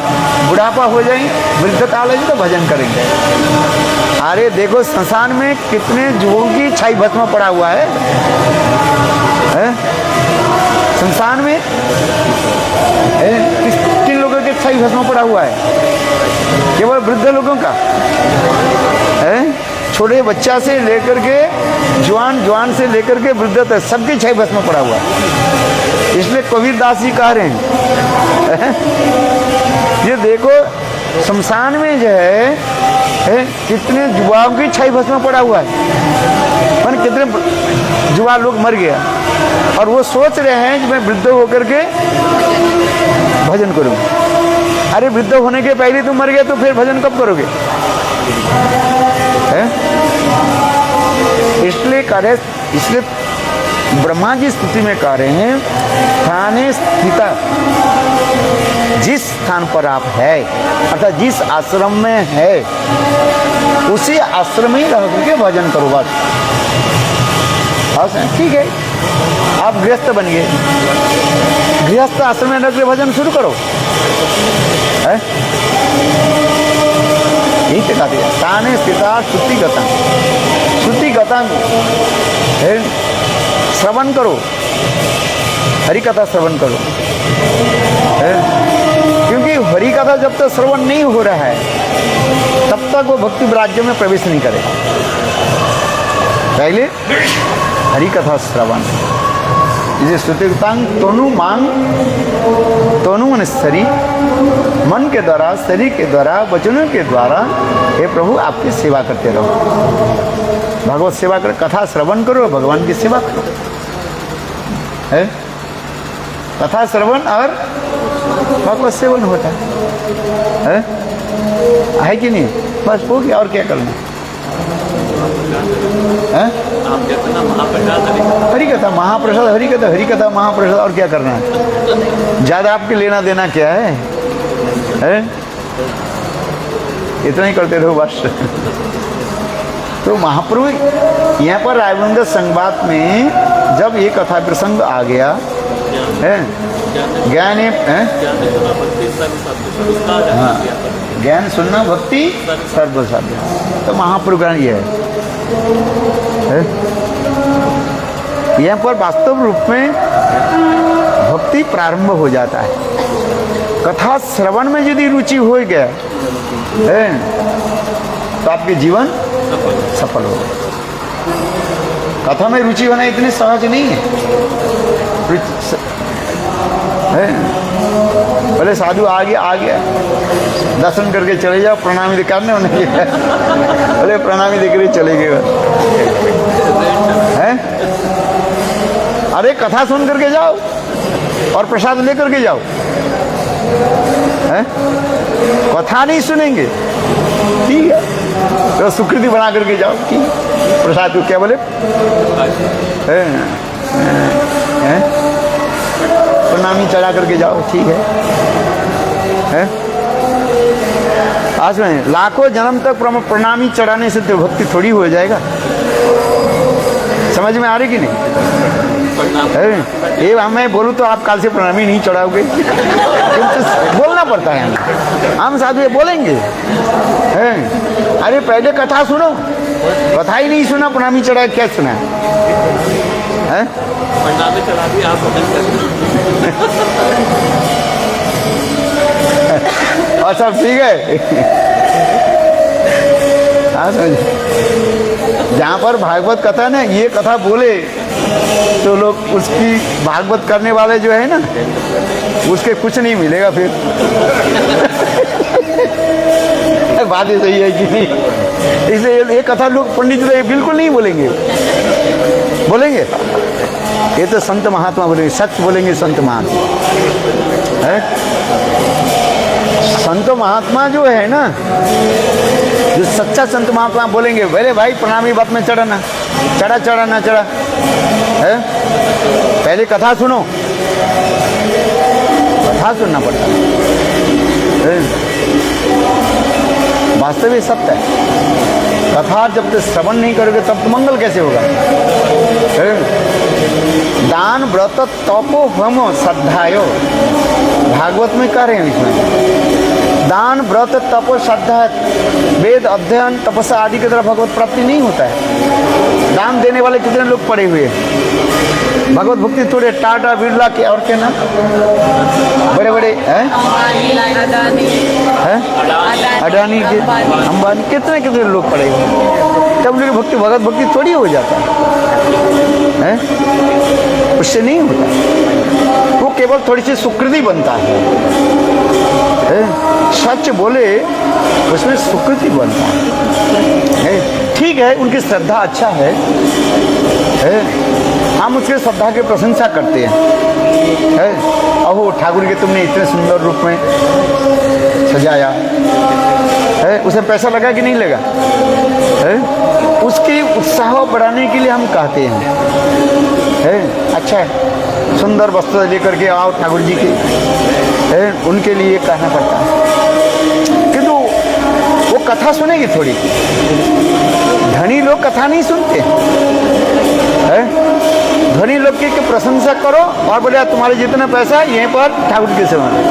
बुढ़ापा हो जाए, वृद्धता आ जाए तो भजन करेंगे। अरे देखो संसार में कितने युवकों की छाई भस्म पड़ा हुआ है, संसार में किन लोगों के छाई भस्म पड़ा हुआ है? केवल वृद्ध लोगों का है। छोटे बच्चा से लेकर के जवान से लेकर के वृद्ध तक सबकी छाई भस्म पड़ा हुआ है। इसलिए कबीर दास जी कह रहे हैं ये देखो शमशान में जो है कितने युवाओं की छाई भस्म पड़ा हुआ है, मैंने कितने युवा लोग मर गया और वो सोच रहे हैं कि मैं वृद्ध होकर के भजन करूँ। अरे वृद्ध होने के पहले तुम मर गए तो फिर भजन कब करोगे? इसलिए ब्रह्मा जी स्तुति में कह रहे हैं स्थाने स्थिता, जिस स्थान पर आप है अर्थात जिस आश्रम में है उसी आश्रम में ही रह करके भजन करो बस। ठीक है, आप गृहस्थ बन गए, गृहस्थ आश्रम में रह के भजन शुरू करो। यही तो कहते हैं स्थाने स्थिता श्रुति गता श्रवण करो, हरि कथा श्रवण करो। क्योंकि हरि कथा जब तक श्रवण नहीं हो रहा है तब तक वो भक्ति राज्य में प्रवेश नहीं करेगा। पहले हरि कथा श्रवण, जिसे श्रुतितांग तोनु मांग, तोनु मन शरीर, मन के द्वारा, शरीर के द्वारा, वचनों के द्वारा हे प्रभु आपकी सेवा करते रहो। भगवत सेवा करो, कथा श्रवण करो, भगवान की सेवा करो। है कथा श्रवण और भगवत सेवन होता है कि नहीं? बस हो गया, और क्या करना है? हरि कथा महाप्रसाद, हरि कथा महाप्रसाद, और क्या करना है? ज्यादा आपके लेना देना क्या है? इतना ही करते रहो बस। तो महाप्रभु यहाँ पर रायबंद संवाद में जब ये कथा प्रसंग आ गया है, ज्ञान ज्ञान सुनना भक्ति सर्वसाध्य, तो महाप्रभु का ये है। यहाँ पर वास्तव रूप में भक्ति प्रारंभ हो जाता है। कथा श्रवण में यदि रुचि हो गया है तो आपके जीवन सफल होगा। कथा में रुचि होना इतनी सहज नहीं है। बोले साधु आ गया दर्शन करके चले जाओ, प्रणामी करने होने के बोले प्रणामी देकर चले गए हैं। अरे कथा सुन करके जाओ और प्रसाद लेकर के जाओ। हैं? कथा नहीं सुनेंगे ठीक है तो सुकृति बना करके जाओ ठीक, प्रसाद को क्या बोले प्रणामी चढ़ा करके जाओ ठीक है। आज में लाखों जन्म तक प्रणामी चढ़ाने से तो भक्ति थोड़ी हो जाएगा। समझ में आ रही कि नहीं? ये मैं बोलूँ तो आप काल से प्रणामी नहीं चढ़ाओगे तो बोलना पड़ता है। हम साधु ये बोलेंगे हैं? अरे पहले कथा सुनो, कथा ही नहीं सुना प्रणामी चढ़ा क्या सुना है? प्रणामी चढ़ा भी आप और सब ठीक है। हाँ समझ, जहाँ पर भागवत कथा ना ये कथा बोले तो लोग उसकी भागवत करने वाले जो है ना उसके कुछ नहीं मिलेगा फिर। बात ही सही है कि नहीं? इसलिए ये कथा लोग पंडित लोग बिल्कुल नहीं बोलेंगे। बोलेंगे ये तो संत महात्मा बोलेंगे, सच बोलेंगे संत महात्मा है। संत महात्मा जो है ना, जो सच्चा संत महात्मा बोलेंगे बोले भाई प्रणामी बात में चढ़ाना चढ़ा है। पहले कथा सुनो, कथा सुनना पड़ता है। वास्तविक सत्य है। कथा जब तक श्रवण नहीं करोगे तब तो मंगल कैसे होगा? दान व्रत तपो होमो श्रद्धायो, भागवत में कह रहे हैं इसमें दान व्रत तपो श्रद्धा, वेद अध्ययन तपस्या आदि की तरफ भगवत प्राप्ति नहीं होता है। दान देने वाले कितने लोग पड़े हुए हैं? भगवत भक्ति थोड़े टाटा बिरला के और क्या नाम बड़े बड़े हैं, अडानी के अंबानी कितने लोग पड़े हुए हैं। तब लोग भक्ति भगवत भक्ति थोड़ी हो जाता है? उससे नहीं होता। वो केवल थोड़ी सी सुकृति बनता है। सच बोले उसमें सुकृति बनता है। ठीक है उनकी श्रद्धा अच्छा है, हम उसके श्रद्धा की प्रशंसा करते हैं। अहो ठाकुर के तुमने इतने सुंदर रूप में सजाया है, उसे पैसा लगा कि नहीं लगा है? उसके उत्साह बढ़ाने के लिए हम कहते हैं अच्छा है सुंदर वस्त्र लेकर के आओ ठाकुर जी के, उनके लिए कहना पड़ता है। किंतु वो कथा सुनेगी थोड़ी। धनी लोग कथा नहीं सुनते हैं। धनी लोग की प्रशंसा करो और बोले तुम्हारे जितना पैसा यहीं पर ठाकुर के सेवा में,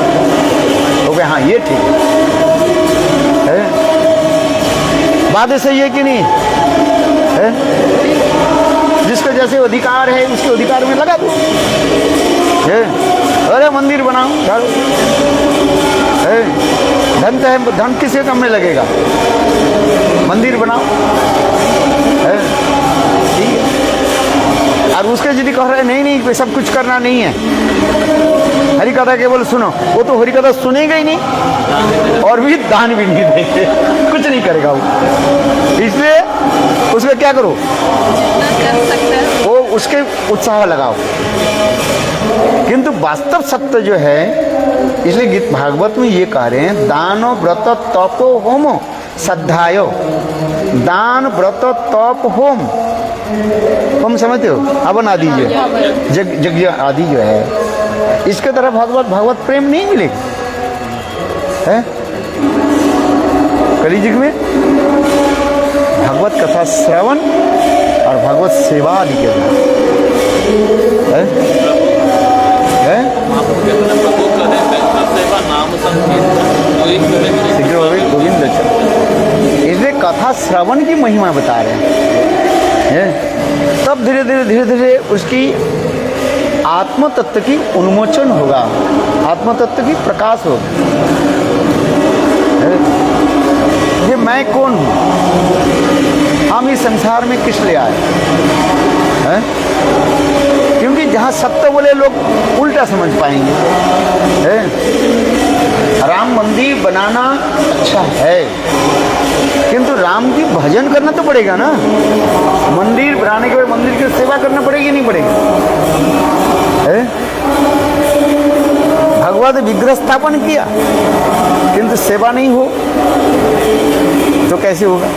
तो हाँ ये ठीक है। बात सही है कि नहीं है? जिसका जैसे अधिकार है उसके अधिकार में लगा दो। अरे मंदिर बनाओ धन तो है, धन किसी काम में लगेगा, मंदिर बनाओ ठीक है। और उसके यदि कह रहे नहीं सब कुछ करना नहीं है, हरि कथा केवल सुनो, वो तो हरि कथा सुनेगा ही नहीं और भी दान भी नहीं देंगे, कुछ नहीं करेगा वो। इसलिए उसमें क्या करो, वो उसके उत्साह लगाओ। किंतु वास्तव सत्य जो है, इसलिए गीत भागवत में ये कह रहे हैं दानो व्रत तपो होमो श्रद्धायो। दान व्रत तप होम, होम समझते हो? हवन आदि जो यज्ञ आदि जो है, इसके तरफ भगवत प्रेम नहीं मिलेगा है। कलियुग में भगवत कथा श्रवण और भगवत सेवा आदि के गोविंद। इसलिए कथा श्रवण की महिमा बता रहे हैं। तब धीरे धीरे उसकी आत्म तत्व की उन्मोचन होगा, आत्म तत्व की प्रकाश होगा। ये मैं कौन हूँ, हम इस संसार में किस लिए आए हैं? क्योंकि जहाँ सत्य बोले लोग उल्टा समझ पाएंगे। राम मंदिर बनाना अच्छा है, किंतु राम की भजन करना तो पड़ेगा ना। मंदिर बनाने के बाद मंदिर की सेवा करना पड़ेगी नहीं पड़ेगी? भगवत विग्रह स्थापन किया किंतु सेवा नहीं हो तो कैसे होगा?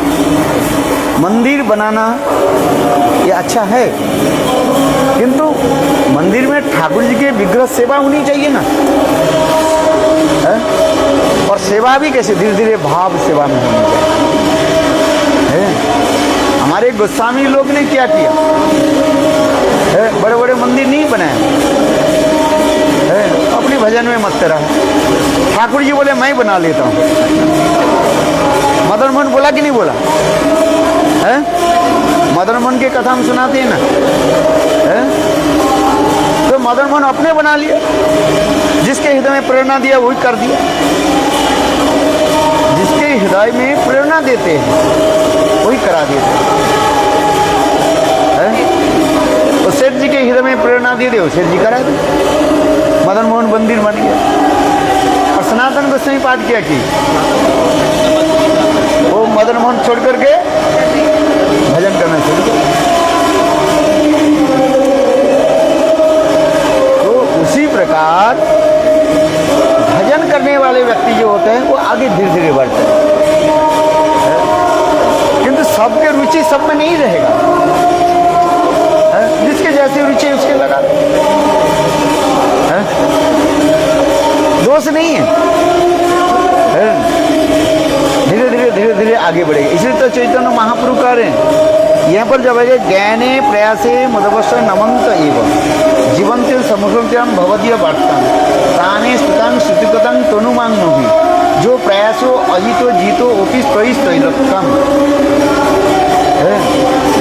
मंदिर बनाना ये अच्छा है, किंतु मंदिर में ठाकुर जी के विग्रह सेवा होनी चाहिए ना। और सेवा भी कैसे? धीरे धीरे भाव सेवा में होनी चाहिए। हमारे गोस्वामी लोग ने क्या किया? बड़े बड़े मंदिर नहीं बनाए, अपनी भजन में मस्त रहा। ठाकुर जी बोले मैं बना लेता हूँ। मदन मोहन बोला कि नहीं बोला? मदन मोहन की कथा हम सुनाते हैं ना। तो मदन मोहन अपने बना लिया, जिसके हृदय में प्रेरणा दिया वही कर दिया। जिसके हृदय में प्रेरणा देते हैं वही करा देते हैं। तो सेठ जी के हृदय में प्रेरणा दे दे, सेठ जी करा दे। मदन मोहन मंदिर बन गया। और सनातन गोस्वामी पाठ किया कि वो मदन मोहन छोड़ करके भजन करना शुरू किया। तो उसी प्रकार भजन करने वाले व्यक्ति जो होते हैं वो आगे धीरे धीरे बढ़ते हैं, किंतु सबके रुचि सब में नहीं रहेगा। जिसके जैसी रुचि उसके लगा, दोष नहीं है। धीरे धीरे धीरे धीरे आगे बढ़ेगा। इसलिए तो चैतन्य महाप्रभु कह रहे हैं यहाँ पर जब है ज्ञाने प्रयासे मदवश्य नमंत एवं जीवंत समुद्रम भवदीय वार्ता ताने स्तुतान श्रुतिकतन तनुमांगनु भी जो प्रयासो अजितो जीतो ओपी स्तई स्तैलकम।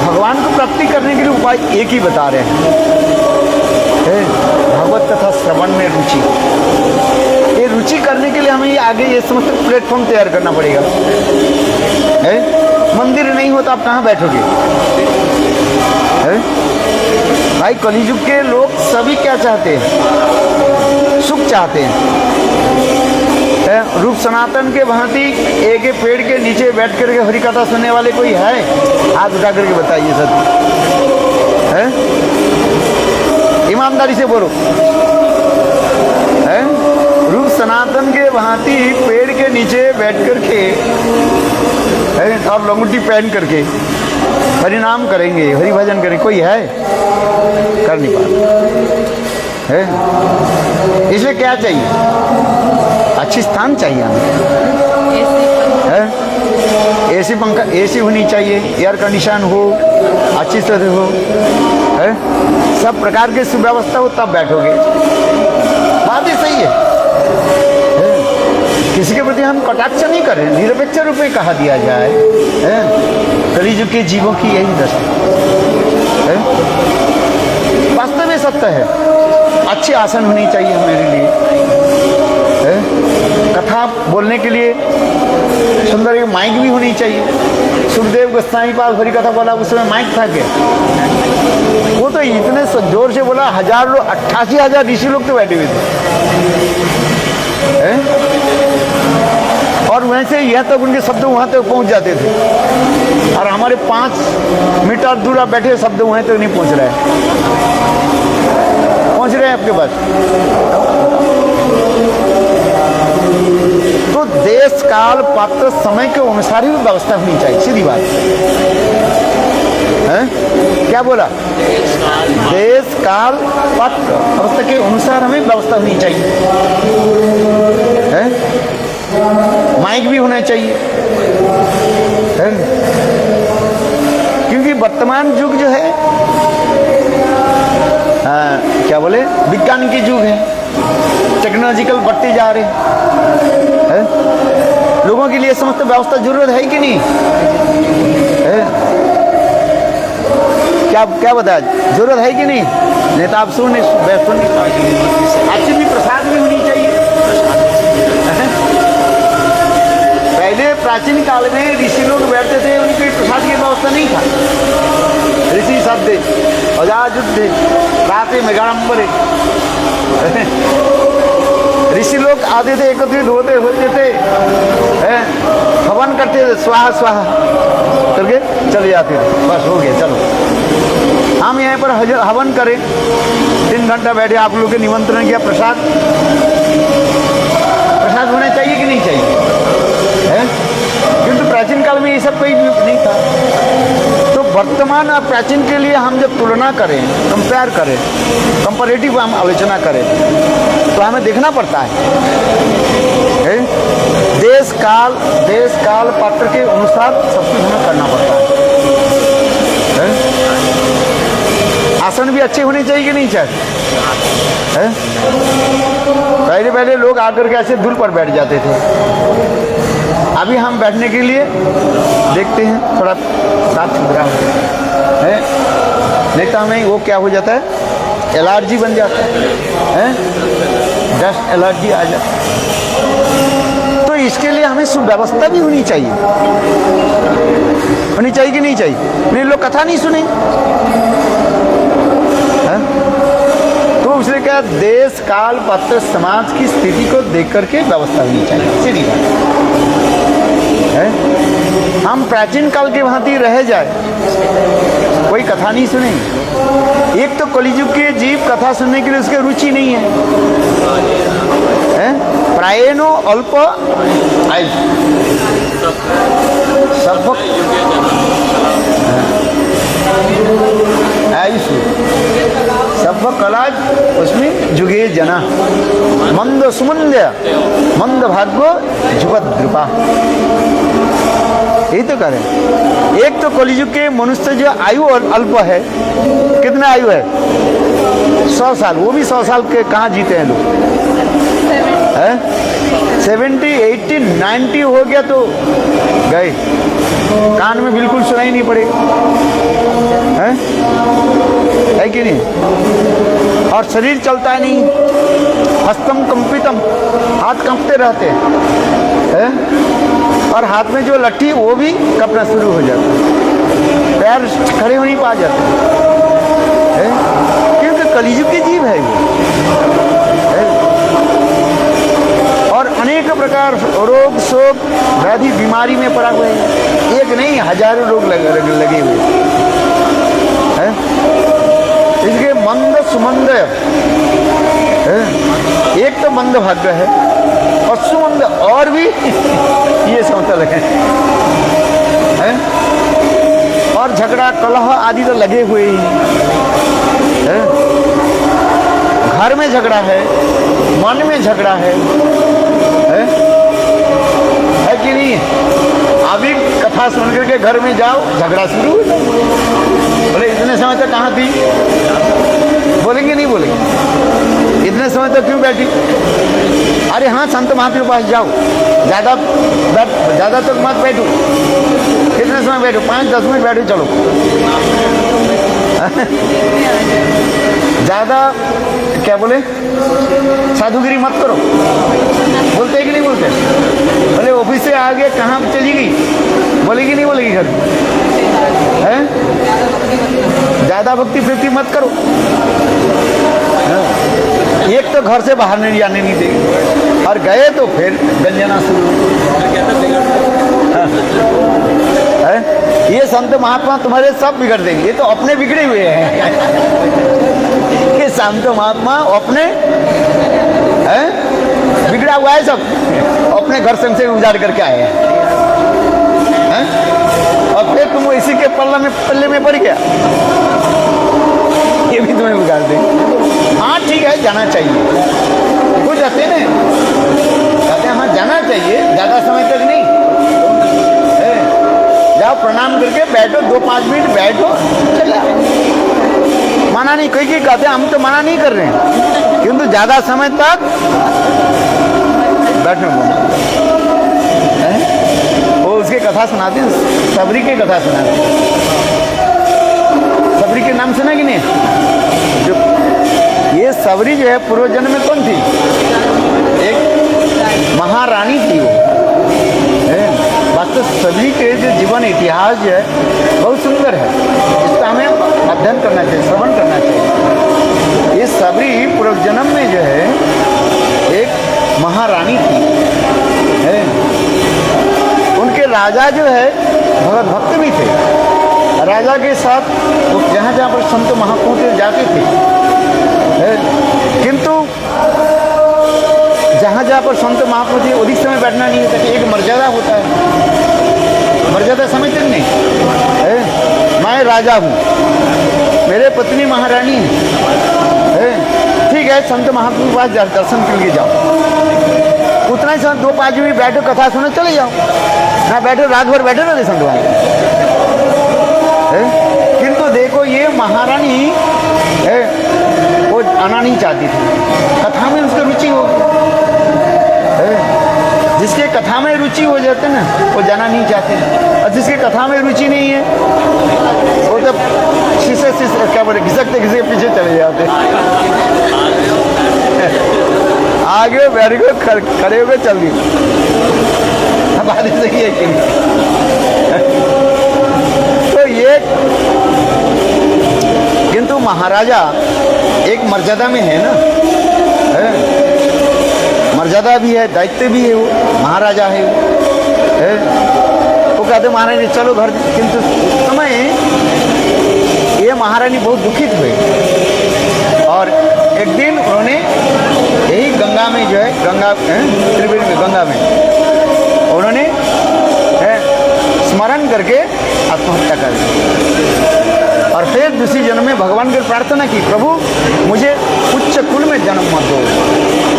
भगवान को प्राप्ति करने के लिए उपाय एक ही बता रहे हैं, भगवत कथा श्रवण में रुचि। ये रुचि करने के लिए हमें आगे ये समस्त प्लेटफॉर्म तैयार करना पड़ेगा। मंदिर नहीं हो तो आप कहाँ बैठोगे? भाई कलियुग के लोग सभी क्या चाहते हैं? सुख चाहते हैं। रूप सनातन के भांति एक एक पेड़ के नीचे बैठ करके हरि कथा सुनने वाले कोई है? हाथ उठा करके बताइए सब। ईमानदारी से बोलो। रूप सनातन के भांति पेड़ के नीचे बैठ करके और लंगोटी पहन करके हरि नाम करेंगे, हरि भजन करेंगे, कोई है? कर नहीं पाते। इसलिए क्या चाहिए? अच्छी स्थान चाहिए हमें। एसी पंखा, एसी होनी चाहिए, एयर कंडीशन हो, अच्छी तरह हो, सब प्रकार की सुव्यवस्था हो, तब बैठोगे। बात ही सही है। किसी के प्रति हम कटाक्ष नहीं कर रहे, निरपेक्ष रूप में कहा दिया जाए। कलियुग के जीवों की यही दशा है। वास्तव में सत्य है। अच्छी आसन होनी चाहिए हमारे लिए। कथा बोलने के लिए सुंदर एक माइक भी होनी चाहिए। सुखदेव गोस्वामी पास हरि कथा बोला, उस समय माइक था क्या? वो तो इतने जोर से बोला, 88,000 ऋषि लोग तो बैठे हुए थे। और वैसे यह तक उनके शब्द वहाँ तक पहुँच जाते थे, और हमारे 5 मीटर दूर आप बैठे शब्द वहाँ तक नहीं पहुँच रहे हैं आपके पास। तो देश काल पात्र समय के अनुसार ही व्यवस्था होनी चाहिए, सीधी बात है। क्या बोला? देश काल पात्र अवस्था के अनुसार हमें व्यवस्था होनी चाहिए। माइक भी होना चाहिए, क्योंकि वर्तमान युग जो है क्या बोले, विज्ञान की युग है। टेक्नोलॉजिकल बढ़ते जा रहे हैं। लोगों के लिए समस्त व्यवस्था जरूरत है कि नहीं है? क्या बताया, जरूरत है कि नहीं? नहीं तो आप सुन नहीं अच्छी भी प्रसाद भी होनी चाहिए। पहले प्राचीन काल में ऋषि लोग बैठते थे, उनके प्रसाद की व्यवस्था नहीं था। ऋषि शब्द अजाजुद्ध राते मेघाड़म्बरे ऋषि लोग आते थे, एकत्रित होते थे, हवन करते थे, स्वाहा स्वाहा करके चले जाते थे, बस हो गया चलो। हम यहाँ पर हवन करें, 3 घंटा बैठे, आप लोग के निमंत्रण किया, प्रसाद होना चाहिए कि नहीं चाहिए है? किंतु प्राचीन काल में ये सब कोई नहीं था। तो वर्तमान और प्राचीन के लिए हम जब तुलना करें, कंपेयर करें, कंपैरेटिव हम आलोचना करें, तो हमें देखना पड़ता है देश काल पात्र के अनुसार सब कुछ हमें करना पड़ता है। आसन भी अच्छे होने चाहिए कि नहीं चाहिए है? पहले लोग आकर के ऐसे धूल पर बैठ जाते थे। अभी हम बैठने के लिए देखते हैं थोड़ा साफ सुथरा है, नहीं तो हमें वो क्या हो जाता है, एलर्जी बन जाता है, डस्ट एलर्जी आ जाता है। तो इसके लिए हमें सुव्यवस्था भी होनी चाहिए कि नहीं चाहिए? नहीं, लोग कथा नहीं सुने है? तो उसने कहा देश काल पात्र समाज की स्थिति को देख करके व्यवस्था होनी चाहिए। सीधी बात है। हम प्राचीन काल के भांति रह जाए, कोई कथा नहीं सुनेंगे। एक तो कलियुग के जीव कथा सुनने के लिए उसके रुचि नहीं है, प्रायेनो अल्प आयु सब कलाज उसमें जुगे जना मंद सुमंद मंद भाग्यो जुगत द्रुपा। यही तो करें। एक तो कलियुग के मनुष्य जो आयु अल्प है, कितना आयु है? 100 साल। वो भी 100 साल के कहाँ जीते हैं लोग? 70, 80, 90 हो गया तो गए, कान में बिल्कुल सुनाई नहीं पड़ेगा, है कि नहीं? और शरीर चलता है नहीं, हस्तम कंपितम, हाथ कंपते रहते हैं, और हाथ में जो लट्ठी वो भी कपना शुरू हो जाता है, पैर खड़े हो नहीं पा जाते, क्योंकि कलियुग के जीव है ये। और अनेक प्रकार रोग शोक व्याधि बीमारी में पड़ा हुए हैं, एक नहीं हजारों रोग लगे हुए हैं। इसके मंद सुमंद, एक तो मंद भाग्य है और सुमंद और भी ये समतल है, और झगड़ा कलह आदि तो लगे हुए ही हैं। घर में झगड़ा है, मन में झगड़ा है कि नहीं? अभी कथा सुन करके घर में जाओ, झगड़ा शुरू हो जाए। बोले इतने समय तक कहाँ थी? बोलेंगे नहीं बोलेंगे? इतने समय तक क्यों बैठी? अरे हाँ, संत महात्मा के पास जाओ, ज़्यादा तक मत बैठो। कितने समय बैठो? 5-10 मिनट बैठो, चलो। ज़्यादा क्या बोले, साधुगिरी मत करो। बोलते कि नहीं बोलते? बोले ऑफिस से आ गए, कहाँ चली गई? बोलेगी नहीं बोलेगी? घर है ज़्यादा भक्ति प्रीति मत करो। एक तो घर से बाहर नहीं जाने नहीं देगी, और गए तो फिर गंजना शुरू। ये संत महात्मा तुम्हारे सब बिगड़ देंगे, ये तो अपने बिगड़े हुए हैं। ये संत महात्मा अपने बिगड़ा हुआ है, सब अपने घर से उजाड़ करके आए हैं, और फिर तुम इसी के पल्ले में पड़ गया, ये भी तुम्हें बिगाड़ देंगे। हाँ ठीक है, जाना चाहिए, कुछ जाते हैं हाँ जाना चाहिए, ज़्यादा समय तक नहीं। जाओ प्रणाम करके बैठो, 2-5 मिनट बैठो, चला। मना नहीं, कोई कहते हैं हम तो मना नहीं कर रहे हैं, किंतु ज़्यादा समय तक बैठो। वो उसके कथा सुनाते हैं, सबरी के कथा सुनाते हैं। सबरी के नाम सुना कि नहीं? जो सबरी जो है पूर्व जन्म में कौन थी? एक महारानी थी वो। वास्तव सबरी के जो जीवन इतिहास जो है बहुत सुंदर है, इसका हमें अध्ययन करना चाहिए, श्रवण करना चाहिए। ये सबरी पूर्व जन्म में जो है एक महारानी थी। उनके राजा जो है भगवत भक्त भी थे। राजा के साथ वो जहाँ जहाँ पर संत महापुरुष जाते थे, किंतु जहाँ जहाँ पर संत महापुरुष अधिक समय बैठना नहीं होता, एक मर्यादा होता है। मर्यादा समझते नहीं है? मैं राजा हूँ, मेरे पत्नी महारानी है, ठीक है, संत महापुरुष के पास दर्शन के लिए जाओ, उतना ही समय 2-5 मिनट बैठो, कथा सुनो, चले जाओ। ना बैठो, रात भर बैठे रहते संत वहाँ। किंतु देखो ये महारानी है, वो आना नहीं चाहती थी, कथा में उसकी रुचि हो गई। जिसके कथा में रुचि हो जाते ना वो जाना नहीं चाहते, और जिसके कथा में रुचि नहीं है वो तो शीशे क्या बोले घिसकते घिसके पीछे चले जाते। आगे बैठ को खड़े होकर चल दी। बात सही है कि तो ये, किंतु महाराजा एक मर्यादा में है ना, मर्यादा भी है, दायित्व भी है, वो महाराजा है वो कहते महारानी चलो घर। किंतु उस समय ये महारानी बहुत दुखित हुई, और एक दिन उन्होंने यही गंगा में जो है, गंगा त्रिवेणी में, गंगा में उन्होंने स्मरण करके आत्महत्या कर दी। और फिर दूसरी जन्म में भगवान की प्रार्थना की, प्रभु मुझे उच्च कुल में जन्म मत दो,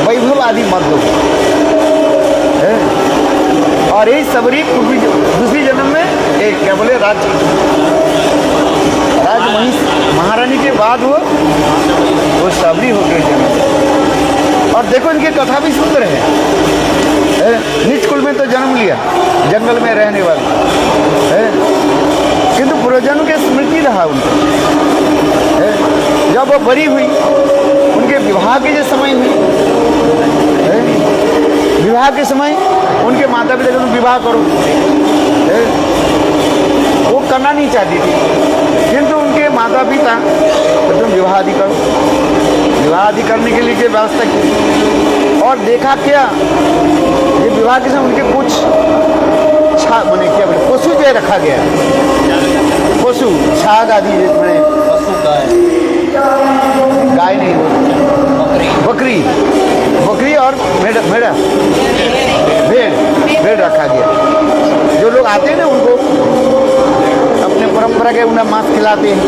वैभव आदि मत दो। और यही सबरी दूसरी जन्म में एक क्या बोले राजमहिष महारानी के बाद वो सबरी हो गई जन्म। और देखो इनकी कथा भी सुंदर है। नीच कुल में तो जन्म लिया, जंगल में रहने वाले, किंतु पूर्वजन्म के स्मृति रहा उनको। जब वो बड़ी हुई, उनके विवाह के जो समय हुई, विवाह के समय उनके माता पिता को विवाह करो, वो करना नहीं चाहती थी, किंतु उनके माता पिता तुम विवाह आदि करो। विवाह आदि करने के लिए क्या व्यवस्था की, और देखा क्या ये विवाह के समय उनके कुछ मैंने क्या बोले पशु जो रखा गया, पशु छाग आदि मैंने गाय नहीं, बकरी बकरी और भेड़ रखा गया। जो लोग आते हैं ना उनको अपने परंपरा के उन्हें मांस खिलाते हैं,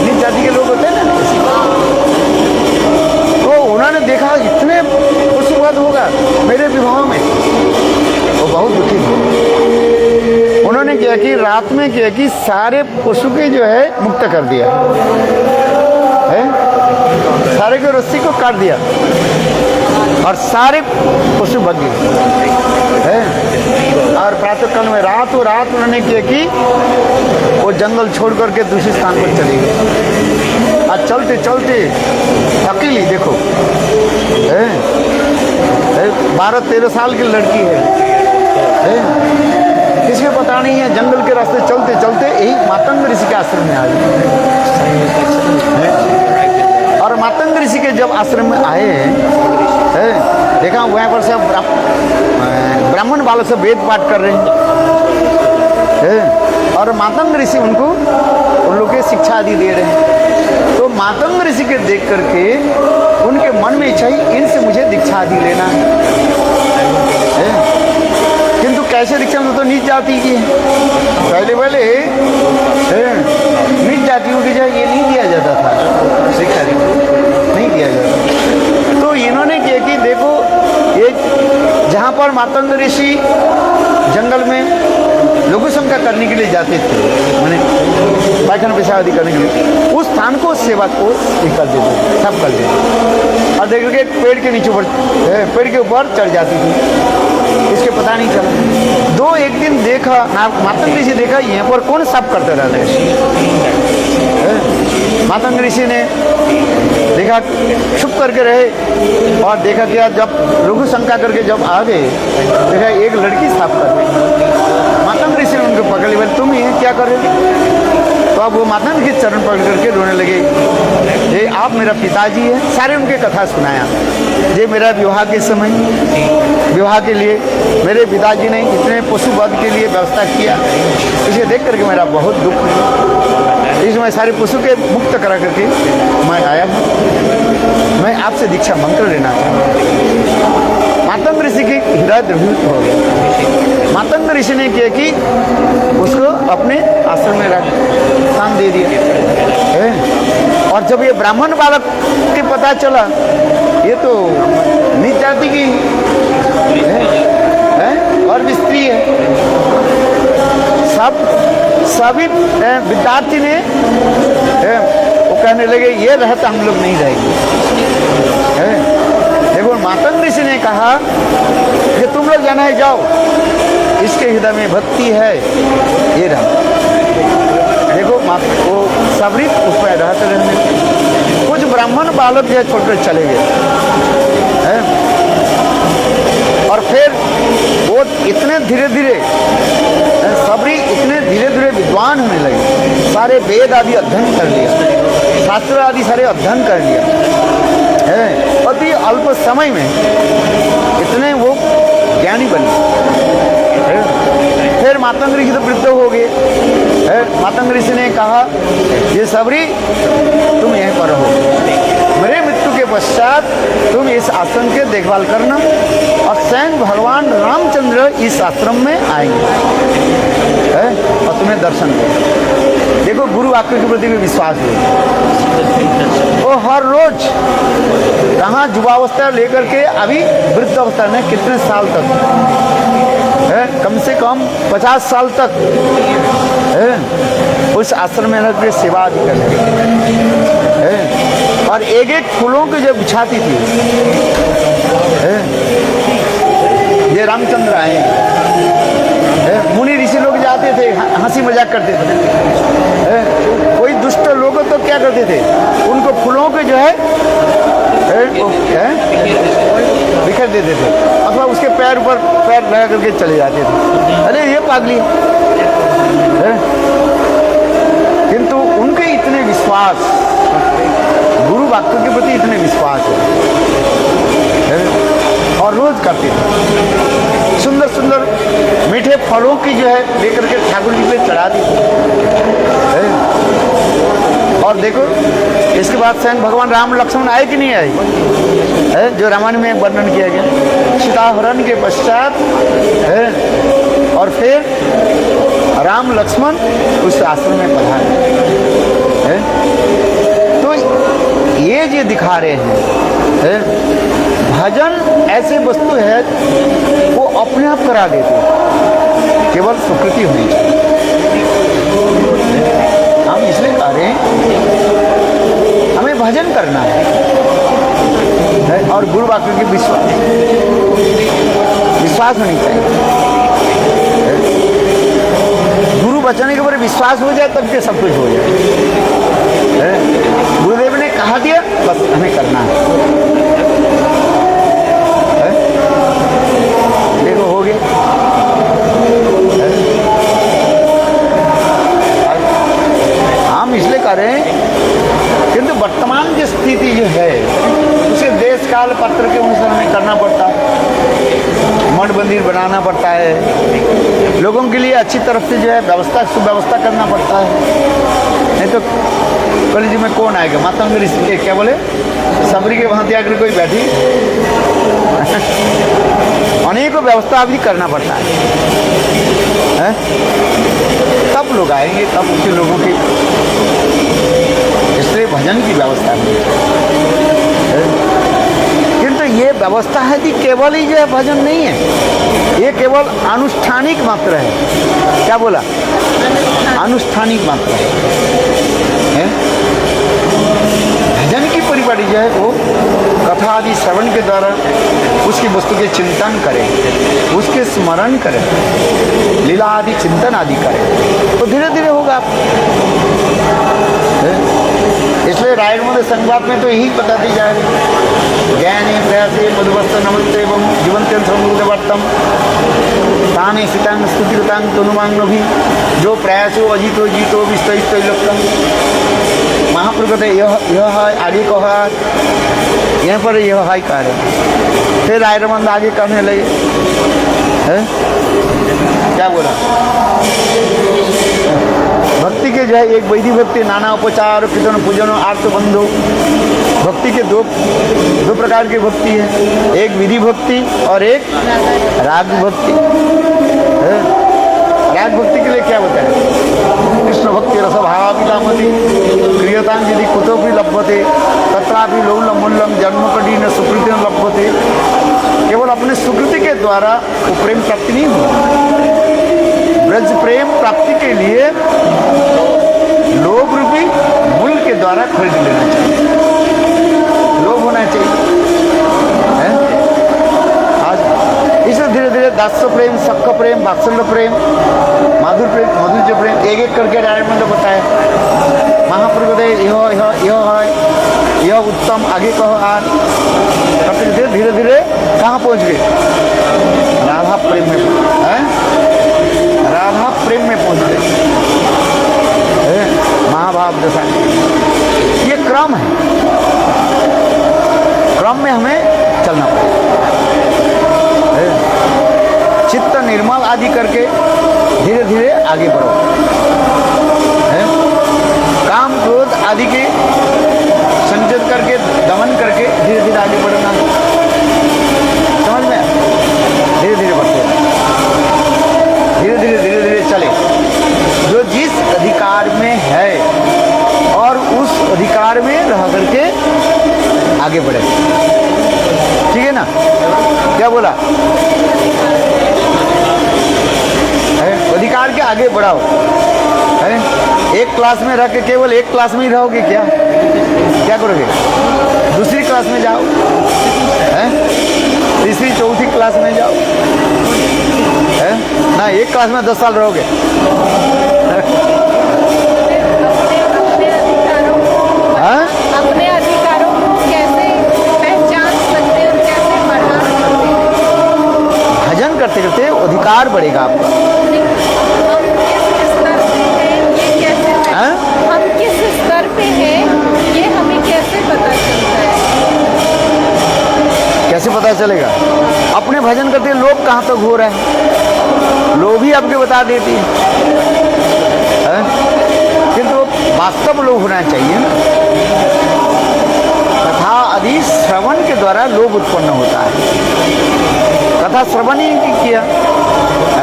नीच जाति के लोग होते हैं ना, तो उन्होंने देखा इतने पशुवध होगा मेरे विवाह में, वो बहुत दुखी थे। उन्होंने क्या कि रात में क्या कि सारे पशु के जो है मुक्त कर दिया है, सारे के रस्सी को काट दिया और सारे पशु भग गए है। और प्रातः काल में रात उन्होंने किया कि वो जंगल छोड़ करके दूसरे स्थान पर चले गए। आज चलते चलते अकेली देखो 12-13 साल की लड़की है, किसको पता नहीं है, जंगल के रास्ते चलते चलते यही मातंग ऋषि के आश्रम में आ गई। और मातंग ऋषि के जब आश्रम में आए हैं, देखा वहाँ पर सब ब्राह्मण बालक से वेद पाठ कर रहे हैं, और मातंग ऋषि उनको उन लोग के शिक्षा आदि दे रहे हैं। तो मातंग ऋषि के देख करके उनके मन में इच्छा ही इनसे मुझे दीक्षा आदि लेना है। किंतु कैसे दीक्षा में तो नीच जाति की है, पहले नीच जातियों की जगह ये नहीं दिया जाता था, शिक्षा नहीं दिया जाता। तो इन्होंने किया कि देखो ये जहाँ पर मातंग ऋषि जंगल में लघु शंका करने के लिए जाते थे, मैंने पायखाना पेशा आदि करने के लिए, उस स्थान को सेवा को कर देते, सब कर देते। और देख के पेड़ के नीचे पेड़ के ऊपर चढ़ जाती थी, इसके पता नहीं चला। एक दिन देखा मातंग ऋषि देखा यहाँ पर कौन सब करते रहते हैं, मातंग ऋषि ने देखा, छुप करके रहे और देखा क्या, जब लघु शंका करके जब आ गए, देखा एक लड़की साफ कर रही। मातंग ऋषि ने उनको पकड़ लिया, तुम ये क्या कर रहे हो? तो अब वो मातंग के चरण पकड़ करके रोने लगे, ये आप मेरा पिताजी है। सारे उनके कथा सुनाया, ये मेरा विवाह के समय, विवाह के लिए मेरे पिताजी ने इतने पशु वध के लिए व्यवस्था किया, इसे देख करके मेरा बहुत दुख है। इसमें सारे पशु के मुक्त करा करके मैं आया हूँ, मैं आपसे दीक्षा मंत्र लेना चाहता हूँ। मातंग ऋषि की हृदय द्रवीभूत हो गया। मातंग ऋषि ने किया कि उसको अपने आश्रम में रख स्थान दे दिया है? और जब ये ब्राह्मण बालक के पता चला ये तो नीच जाति की है और भी स्त्री है, सभी विद्यार्थी ने वो कहने लगे ये रहता हम लोग नहीं रहेंगे। देखो मातंग ऋषि ने कहा कि तुम लोग जाना है, जाओ, इसके हृदय में भक्ति है, ये रहा। देखो वो सबरी उस पर रहते रहने, कुछ ब्राह्मण बालक जो छोड़कर चले गए और फिर वो इतने धीरे धीरे सबरी इतने धीरे धीरे विद्वान होने लगे, सारे वेद आदि अध्ययन कर लिया, शास्त्र आदि सारे अध्ययन कर लिया है, अति अल्प समय में इतने वो ज्ञानी बने। फिर मातंग ऋषि तो वृद्ध हो गए, मातंग ऋषि ने कहा ये सबरी तुम यहीं पर रहो, मेरे मृत्यु के पश्चात तुम इस आश्रम के देखभाल करना और स्वयं भगवान रामचंद्र इस आश्रम में आएंगे और तुम्हें दर्शन देंगे। देखो गुरु वाक्य के प्रति भी विश्वास है। वो हर रोज कहाँ युवावस्था लेकर के अभी वृद्ध अवस्था में कितने साल तक है, कम से कम 50 साल तक है, उस आश्रम में रहकर सेवा आदि कर है। और एक एक फूलों की जब बिछाती थी ये रामचंद्र आए, मुनि ऋषि लोग जाते थे, हंसी मजाक करते थे, कोई दुष्ट लोग तो क्या करते थे, उनको फूलों के जो है बिखर देते थे अथवा उसके पैर ऊपर पैर लगा करके चले जाते थे, अरे ये पागली है। किंतु उनके इतने विश्वास, गुरु वाक्य के प्रति इतने विश्वास है और रोज करते थे। सुंदर सुंदर मीठे फलों की जो है लेकर के ठाकुर जी पे चढ़ा दी और देखो इसके बाद स्वयं भगवान राम लक्ष्मण आए कि नहीं आए है, जो रामायण में वर्णन किया गया। सीताहरण के पश्चात है और फिर राम लक्ष्मण उस आश्रम में पधारे है। तो ये जो दिखा रहे हैं भजन ऐसे वस्तु है वो अपने आप करा देते, केवल प्रकृति होनी चाहिए। हम इसलिए कह रहे हैं हमें भजन करना है और गुरु वाक्य की विश्वास होनी चाहिए। गुरु वचन के ऊपर विश्वास हो जाए तब के सब कुछ हो जाए। गुरुदेव ने कहा दिया बस हमें करना है। देखो हो गया, हम इसलिए कर रहे हैं किंतु वर्तमान की स्थिति जो है उसे देश काल पत्र के अनुसार हमें करना पड़ता है, मठ मंदिर बनाना पड़ता है, लोगों के लिए अच्छी तरफ से जो है व्यवस्था सुव्यवस्था करना पड़ता है। नहीं तो कॉलेज में कौन आएगा, मातंग ऋषि क्या बोले सबरी के वहाँ आकर कोई बैठी अनेकों व्यवस्था भी करना पड़ता है तब लोग आएंगे, तब उसके लोगों की इसलिए भजन की व्यवस्था है। किंतु ये व्यवस्था है कि केवल ही जो है भजन नहीं है, ये केवल अनुष्ठानिक मात्र है। क्या बोला, अनुष्ठानिक मात्र है। भजन की परिपाटी जो है वो कथा आदि श्रवण के द्वारा उसकी वस्तु के चिंतन करें, उसके स्मरण करें, लीला आदि चिंतन आदि करें तो धीरे धीरे होगा। रायरमद संवाद में तो यही बताती जा रही है। ज्ञाने प्रयासे मधुवस्त नमस्ते एवं जीवंत्यन समुद्रवर्तम ताने सीतांग स्तुतितांग तनुमांग भी जो प्रयासो अजितो जीतो विस्तृत लक्षण महाप्रभु कहते यह है आगे कहा, यहाँ पर यह है कार्य। फिर रायरमंद आगे करने लगे है? क्या बोला? भक्ति के जो है एक वैदिक भक्ति, नाना उपचार कीर्तन पूजन आर्त बंधु। भक्ति के दो प्रकार की भक्ति है, एक विधि भक्ति और एक राग भक्ति है। राग भक्ति के लिए क्या बताया? कृष्ण भक्ति रस भावापितामति क्रियतां यदि कुतोपि लभ्यते तत्रापि लौल्यं मूल्यं जन्म कठिन सुकृति लभ्यते। केवल अपने सुकृति के द्वारा वो प्रेम प्राप्ति नहीं हुआ। ब्रज प्रेम प्राप्ति के लिए लोभ रूपी मूल्य के द्वारा खरीद लेना चाहिए, लोभ होना चाहिए है? आज इसे धीरे धीरे दास्य प्रेम, सख्य प्रेम, वात्सल्य प्रेम, माधुर्य प्रेम एक एक करके रायरमंद बताया। महाप्रभु दे यह उत्तम आगे कहो आर। धीरे धीरे कहाँ पहुँच गए? राधा प्रेम में है? राधा प्रेम में पहुँच गए, महाभाव दशा। ये क्रम है, क्रम में हमें चलना पड़ेगा। चित्त निर्मल आदि करके धीरे धीरे आगे बढ़ो है? काम क्रोध आदि के संयत करके दमन करके धीरे धीरे आगे बढ़ना। समझ में? धीरे धीरे बढ़ते धीरे धीरे चले। जो जिस अधिकार में है और उस अधिकार में रह करके आगे बढ़े। ठीक है ना? क्या बोला है? अधिकार के आगे बढ़ाओ है? एक क्लास में रह के केवल एक क्लास में ही रहोगे क्या? क्या करोगे? दूसरी क्लास में जाओ है? तीसरी चौथी क्लास में जाओ है ना? एक क्लास में 10 साल रहोगे। अपने अधिकारों को कैसे पहचान सकते और कैसे बढ़ा सकते? भजन करते करते अधिकार बढ़ेगा आपका। हम किस स्तर पे हैं ये हमें कैसे पता चलता है? कैसे पता चलेगा? अपने भजन करते लोग कहाँ तक हो रहे हैं, लोग ही आपके बता देती है। किंतु वास्तव लोग होना चाहिए ना। कथा आदि श्रवण के द्वारा लोभ उत्पन्न होता है। कथा श्रवण ही किया,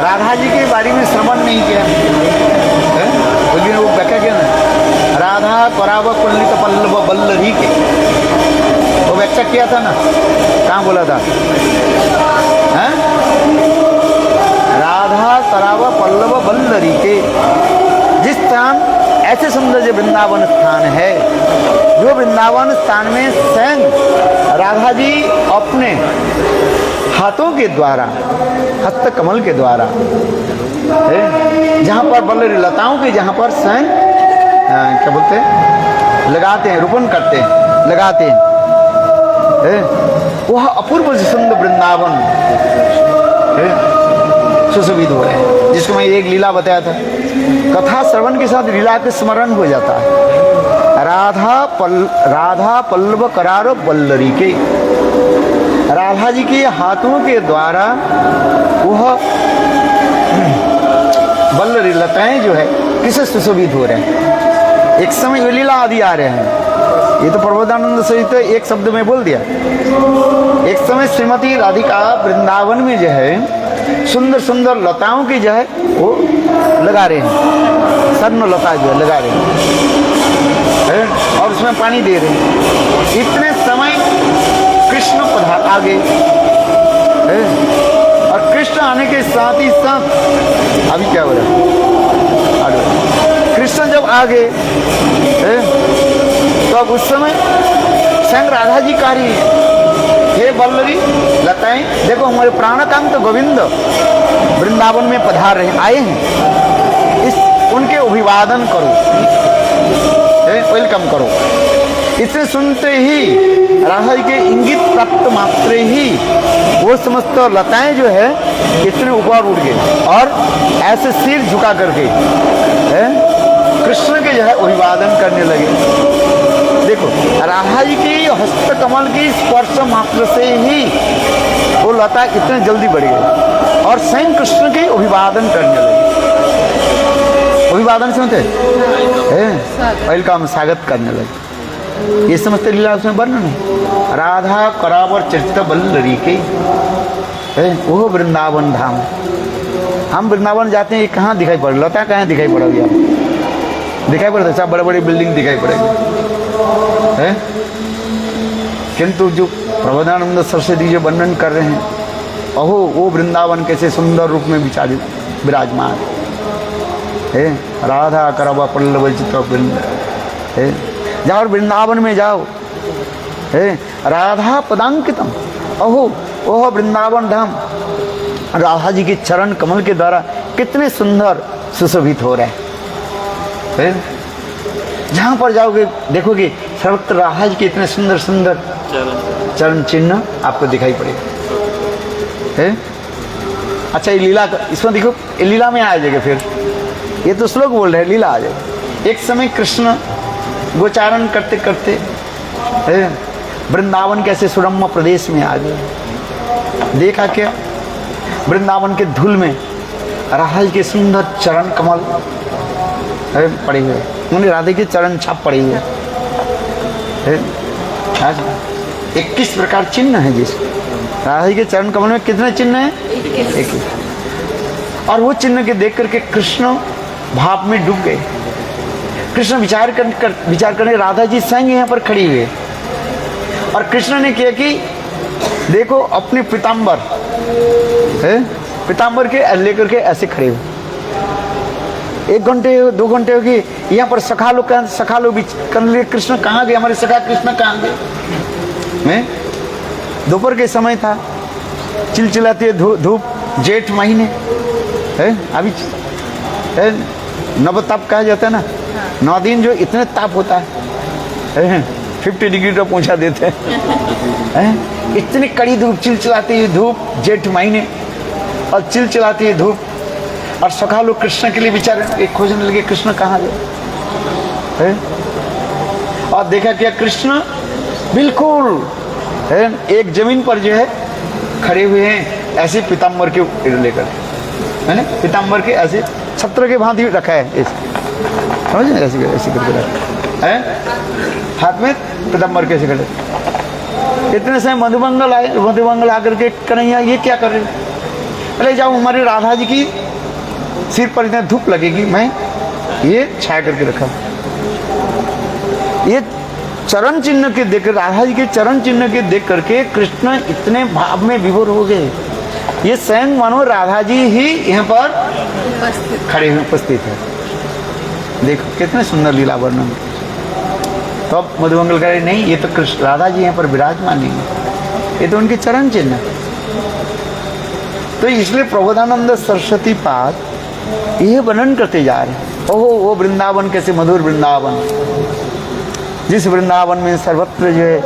राधा जी के बारे में श्रवण नहीं किया है? लेकिन वो व्याख्या किया ना, राधा पराव कुल्लित पल्लव बल्लरी के, वो व्याख्या किया था ना। कहाँ बोला था है? राधा तराव पल्लव बल्लरी के। जिस स्थान ऐसे सुंदर जो वृंदावन स्थान है, जो वृंदावन स्थान में स्वयं राधा जी अपने हाथों के द्वारा, हस्त कमल के द्वारा है, जहाँ पर बल्लरी लताओं के, जहाँ पर स्वयं क्या बोलते हैं, लगाते हैं, रोपण करते हैं, लगाते हैं, वह अपूर्व सुंदर वृंदावन सुशोभित हो रहे हैं। जिसको मैं एक लीला बताया था, कथा श्रवण के साथ लीला के स्मरण हो जाता है। राधा पल्लव करारो बल्लरी के, राधा जी के हाथों के द्वारा वह बल्लरी लताएं जो है किसे सुशोभित हो रहे हैं। एक समय ये लीला आदि आ रहे हैं, ये तो प्रबोधानंद सहित एक शब्द में बोल दिया। एक समय श्रीमती राधिका वृंदावन में जो है सुंदर सुंदर लताओं की जो है वो लगा रहे हैं, स्वर्ण लता जो है लगा रहे हैं और उसमें पानी दे रहे हैं। इतने समय कृष्ण पधार आ गए और कृष्ण आने के साथ ही साथ अभी क्या हो रहा है, कृष्ण जब आ गए तो अब उस समय स्वयं राधा जी कह रही है, हे बल्लरी लताएं देखो हमारे प्राणकांत गोविंद वृंदावन में पधार रहे आए हैं, इस उनके अभिवादन करो, वेलकम करो। इसे सुनते ही राधा जी के इंगित प्राप्त मात्र ही वो समस्त लताएं जो है इतने ऊपर उड़ गए और ऐसे सिर झुका करके कृष्ण के जो है अभिवादन करने लगे। देखो राधा जी की हस्त कमल की स्पर्श मात्र से ही वो लता इतने जल्दी बढ़ गई और स्वयं कृष्ण के अभिवादन करने लगे। अभिवादन सुनते वेलकम स्वागत करने लगे। ये समझते लीला उसमें वर्णन है। राधा करावर चरित बल्लरी के वो वृंदावन धाम। हम वृंदावन जाते हैं, ये कहाँ दिखाई पड़ लता कहाँ दिखाई पड़ा भैया? दिखाई पड़ता सब बड़े बड़े बिल्डिंग दिखाई पड़ेगी है, किंतु जो प्रबोधानंद सरस्वती जो वर्णन कर रहे हैं, अहो वो वृंदावन कैसे सुंदर रूप में विराजमान है। राधा करवा पल्लव चित्र वृंद है। जाओ वृंदावन में जाओ है, राधा पदांकितम, अहो ओह वृंदावन धाम राधा जी के चरण कमल के द्वारा कितने सुंदर सुशोभित हो रहे हैं। जहाँ पर जाओगे देखोगे सर्वत्र राधा जी के इतने सुंदर सुंदर चरण चिन्ह आपको दिखाई पड़ेगा है। अच्छा ये लीला इसमें देखो, ये लीला में आ जाएगा। फिर ये तो श्लोक बोल रहे हैं, लीला आ जाएगा। एक समय कृष्ण गोचारण करते करते वृंदावन के ऐसे सुरम्य प्रदेश में आ गए। देखा क्या वृंदावन के धूल में राधा जी के सुंदर चरण कमल पड़े हुए, उन्हें राधे के चरण छाप पड़े हुए। 21 प्रकार चिन्ह है जिस राधा जी के चरण कमल में कितने चिन्ह हैं? 21। और वो चिन्ह के देख करके कृष्ण भाव में डूब गए। कृष्ण विचार करने राधा जी स्वयं यहाँ पर खड़ी हुई और कृष्ण ने किया कि देखो अपने पीताम्बर के लेकर के ऐसे खड़े हुए। 1 घंटे 2 घंटे हो गए, यहाँ पर सखा लोग करने लगे कृष्ण कहाँ गए, हमारे सखा कृष्ण कहाँ गए। दोपहर के समय था, चिलचिलाती है धूप, जेठ महीने है, अभी नवताप कहा जाता है ना, 9 दिन जो इतने ताप होता है 50 डिग्री तक पहुंचा देते हैं। इतनी कड़ी धूप, चिलचिलाती है धूप, जेठ महीने और चिलचिलाती है धूप। और सखा लोग कृष्ण के लिए बेचारे एक खोजने लगे कृष्ण कहाँ गए। और देखा क्या कृष्ण बिल्कुल एक जमीन पर जो है खड़े हुए हैं, ऐसे पीताम्बर के लेकर, है ना, पीताम्बर के ऐसे छत्र के भांति रखा है, समझ ऐसे ऐसे करके रखा है, हाथ में पीताम्बर के ऐसे खड़े। इतने से मधुमंगल आकर के कन्हैया ये क्या कर रहे हो? अरे जाओ हमारी राधा जी की सिर पर इतने धूप लगेगी, मैं ये छाया करके रखा। ये चरण चिन्ह के देख, राधा जी के चरण चिन्ह के देख करके कृष्ण इतने भाव में विभोर हो गए। ये स्वयं मानो राधा जी ही यहाँ पर खड़े हुए उपस्थित है। देखो कितने सुंदर लीला वर्णन। तो अब मधुमंगल कह रहे नहीं, ये तो कृष्ण राधा जी यहाँ पर विराजमान नहीं है, ये तो उनके चरण चिन्ह। तो इसलिए प्रबोधानंद सरस्वती पाद ये वर्णन करते जा रहे हैं। ओहो वो वृंदावन कैसे मधुर वृंदावन, जिस वृंदावन में सर्वत्र जो है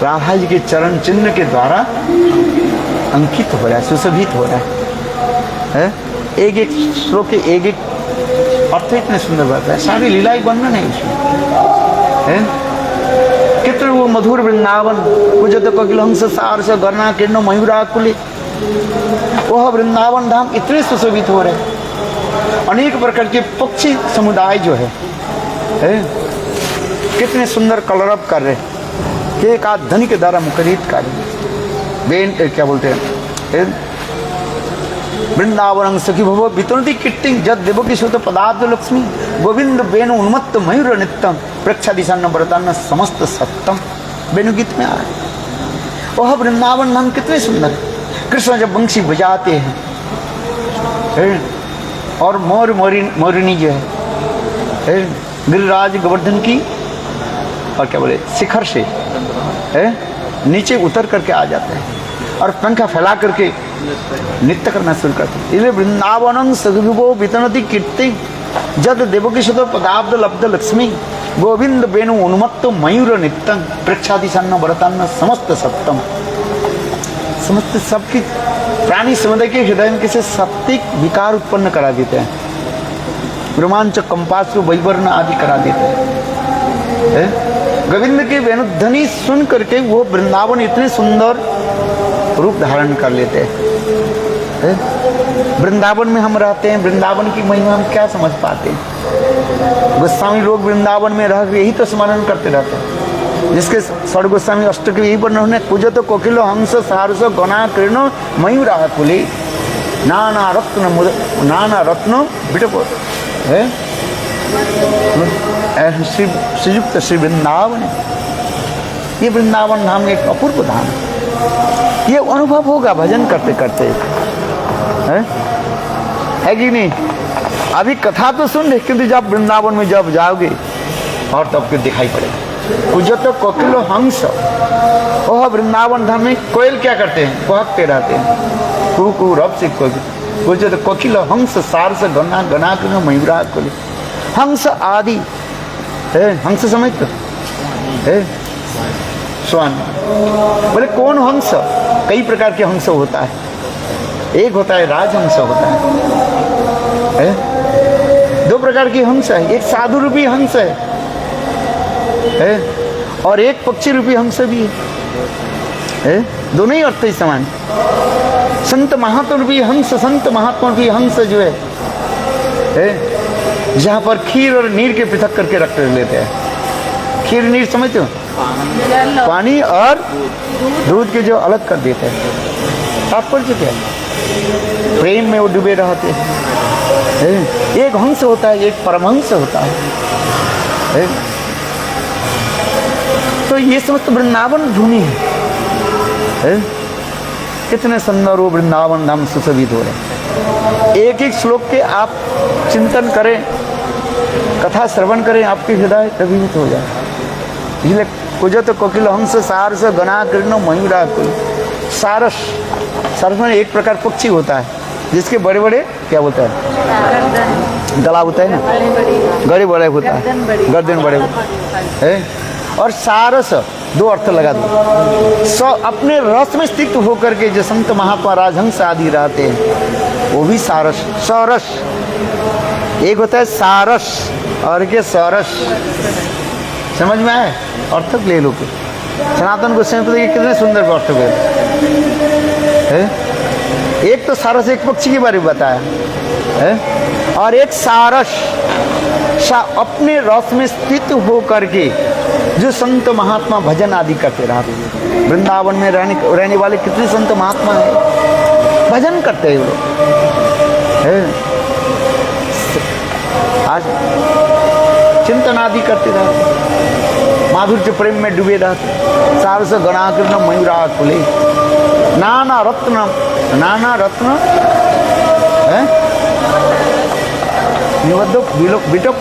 राधा जी के चरण चिन्ह के द्वारा अंकित हो रहा है, सुशोभित हो रहा है। एक एक श्लोक के एक एक अर्थ इतने सुंदर बात है, सारी लीला एक वर्णन है इसमें। कितने वो मधुर वृंदावन पूजत कोकिल हंस सार से गणना किरण मयूराकुली, वह वृंदावन धाम इतने सुशोभित हो रहे। अनेक प्रकार के पक्षी समुदाय जो है कितने सुंदर कलरअप कर रहे, एक आध ध्वनि के द्वारा मुखरित कर रहे। बेन क्या बोलते हैं, वृंदावन सखी भव वितरती कीर्तिं जद देवकी सुत पदार्थ लक्ष्मी गोविंद वेणु उन्मत्त मयूर नित्यम प्रक्षा दिशान्न व्रतान्न समस्त सत्यम। वेणु गीत में आ रहा है। वह वृंदावन धाम कितने सुंदर है। कृष्ण जब बंशी बजाते हैं और मोरिनी जो है गिरिराज गोवर्धन की और क्या बोले शिखर से नीचे उतर करके आ जाते हैं और पंखा फैला करके नृत्य करना शुरू करते हैं। इसलिए वृंदावनं सखिभुवो वितरति कीर्तिं जद देवकी सुत पदाब्ध लब्ध लक्ष्मी गोविंद वेणु उन्मत्त मयूर नित्यं प्रेक्षादि सन्न बरतन्न समस्त सप्तम। समस्त सबकी प्राणी समुदाय के हृदय में किसी सत्विक विकार उत्पन्न करा देते हैं, रोमांच कंपास वैवर्ण आदि करा देते हैं। गोविंद के वेणुध्वनि सुन करके वो वृंदावन इतने सुंदर रूप धारण कर लेते हैं। वृंदावन में हम रहते हैं, वृंदावन की महिमा हम क्या समझ पाते हैं। गोस्वामी लोग वृंदावन में रह यही तो स्मरण करते रहते हैं, जिसके षड गोस्वामी अष्टक यही वर्णन है, कुजत कोकिलो हंस सारस गणा कृण मयूरा कुले नाना रत्न बिटप है श्रीयुक्त श्री वृंदावन। ये वृंदावन धाम एक अपूर्व धाम है। ये अनुभव होगा भजन करते करते, है कि नहीं। अभी कथा तो सुन रहे, किंतु जब वृंदावन में जब जाओगे और तब फिर दिखाई पड़ेगा। कुजत कोकिलो हंस, वह वृंदावन धाम में कोयल क्या करते हैं, कुहकते रहते हैं, कू कू रब से कुजत कोकिलो हंस सारस गना गना के मयूरा कोले। हंस आदि है, हंस समझते है, स्वान। बोले कौन हंस, कई प्रकार के हंस होता है। एक होता है राजहंस होता है, दो प्रकार की हंस है, एक साधु रूपी हंस है और एक पक्षी रूपी हंस भी है, दोनों ही अर्थ ही समान। संत महात्मा रूपी हंस, संत महात्मा रूपी हंस जो है जहाँ पर खीर और नीर के पृथक करके रख लेते हैं। खीर नीर समझते हो, पानी और दूध के जो अलग कर देते हैं। तात्पर्य क्या है, प्रेम में वो डूबे रहते हैं। एक हंस होता है, एक परमहंस होता है। तो ये समस्त वृंदावन भूमि है। कितने सुंदर वो वृंदावन धाम सुशोभित हो रहे। एक एक श्लोक के आप चिंतन करें, कथा श्रवण करें, आपके हृदय कवित हो जाए। इसलिए कुजत कोकिल हंस सारस गना कृष्ण मयूरा कोई। सारस, सारस में एक प्रकार पक्षी होता है जिसके बड़े बड़े क्या होता है, गला होता है ना, गड़े बड़े होता है, गर्दन बड़े है। और सारस दो अर्थ लगा दो। अपने रस में स्थित होकर के जो संत महात्मा राजहंस आदि रहते हैं वो भी सारस। सरस एक होता है सारस और के सरस, समझ में आए, अर्थ ले लो के। सनातन गोस्वामी देखिए कितने सुंदर अर्थ है। एक तो सारस एक पक्षी के बारे में बताया है, और एक सारस अपने रस में स्थित हो करके जो संत महात्मा भजन आदि करते रहते। वृंदावन में रहने वाले कितने संत महात्मा हैं, भजन करते हैं वो लोग, आज चिंतन आदि करते रहते, माधुर्य प्रेम में डूबे रहते। सारस गणा कृष्ण मयूरा कुले नाना रत्न है बिटप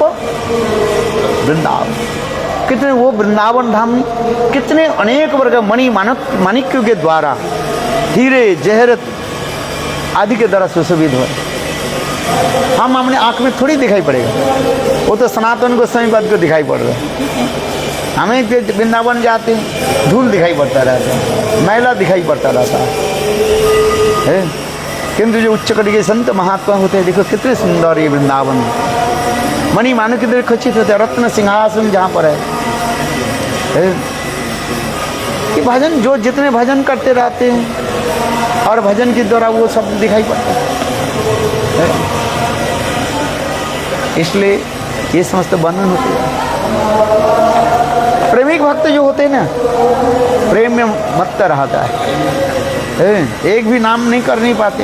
वृंदावन। कितने वो वृंदावन धाम में कितने अनेक वर्ग मणि माणिक्यों के द्वारा हीरे जहरत आदि के द्वारा सुशोभित हो। हम अपने आंख में थोड़ी दिखाई पड़ेगा, वो तो सनातन गोस्वामी पद को दिखाई पड़ रहा है। हमें वृंदावन जाते हैं धूल दिखाई पड़ता रहता है, मैला दिखाई पड़ता रहता है। किंतु जो उच्च कोटि के संत महात्मा होते हैं, देखो कितने सुंदर ये वृंदावन मणि मानो कितने खचित होते हैं, रत्न सिंहासन जहाँ पर है। ये भजन जो जितने भजन करते रहते हैं और भजन के द्वारा वो सब दिखाई पड़ता है। इसलिए ये समस्त बंधन होते हैं। प्रेमिक भक्त जो होते हैं ना, प्रेम में मत्त रहता है, एक भी नाम नहीं कर नहीं पाते,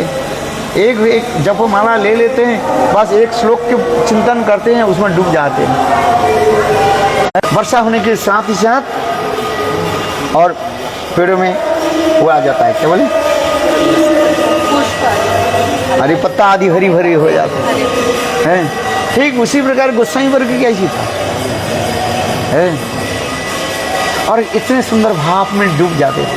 एक जपमाला ले लेते हैं, बस एक श्लोक के चिंतन करते हैं, उसमें डूब जाते हैं। वर्षा होने के साथ ही साथ और पेड़ों में वो आ जाता है, क्या बोले, हरी पत्ता आदि हरी भरी हो जाते हैं। ठीक उसी प्रकार गोस्वामी वर्ग की ऐसी था, और इतने सुंदर भाव में डूब जाते थे।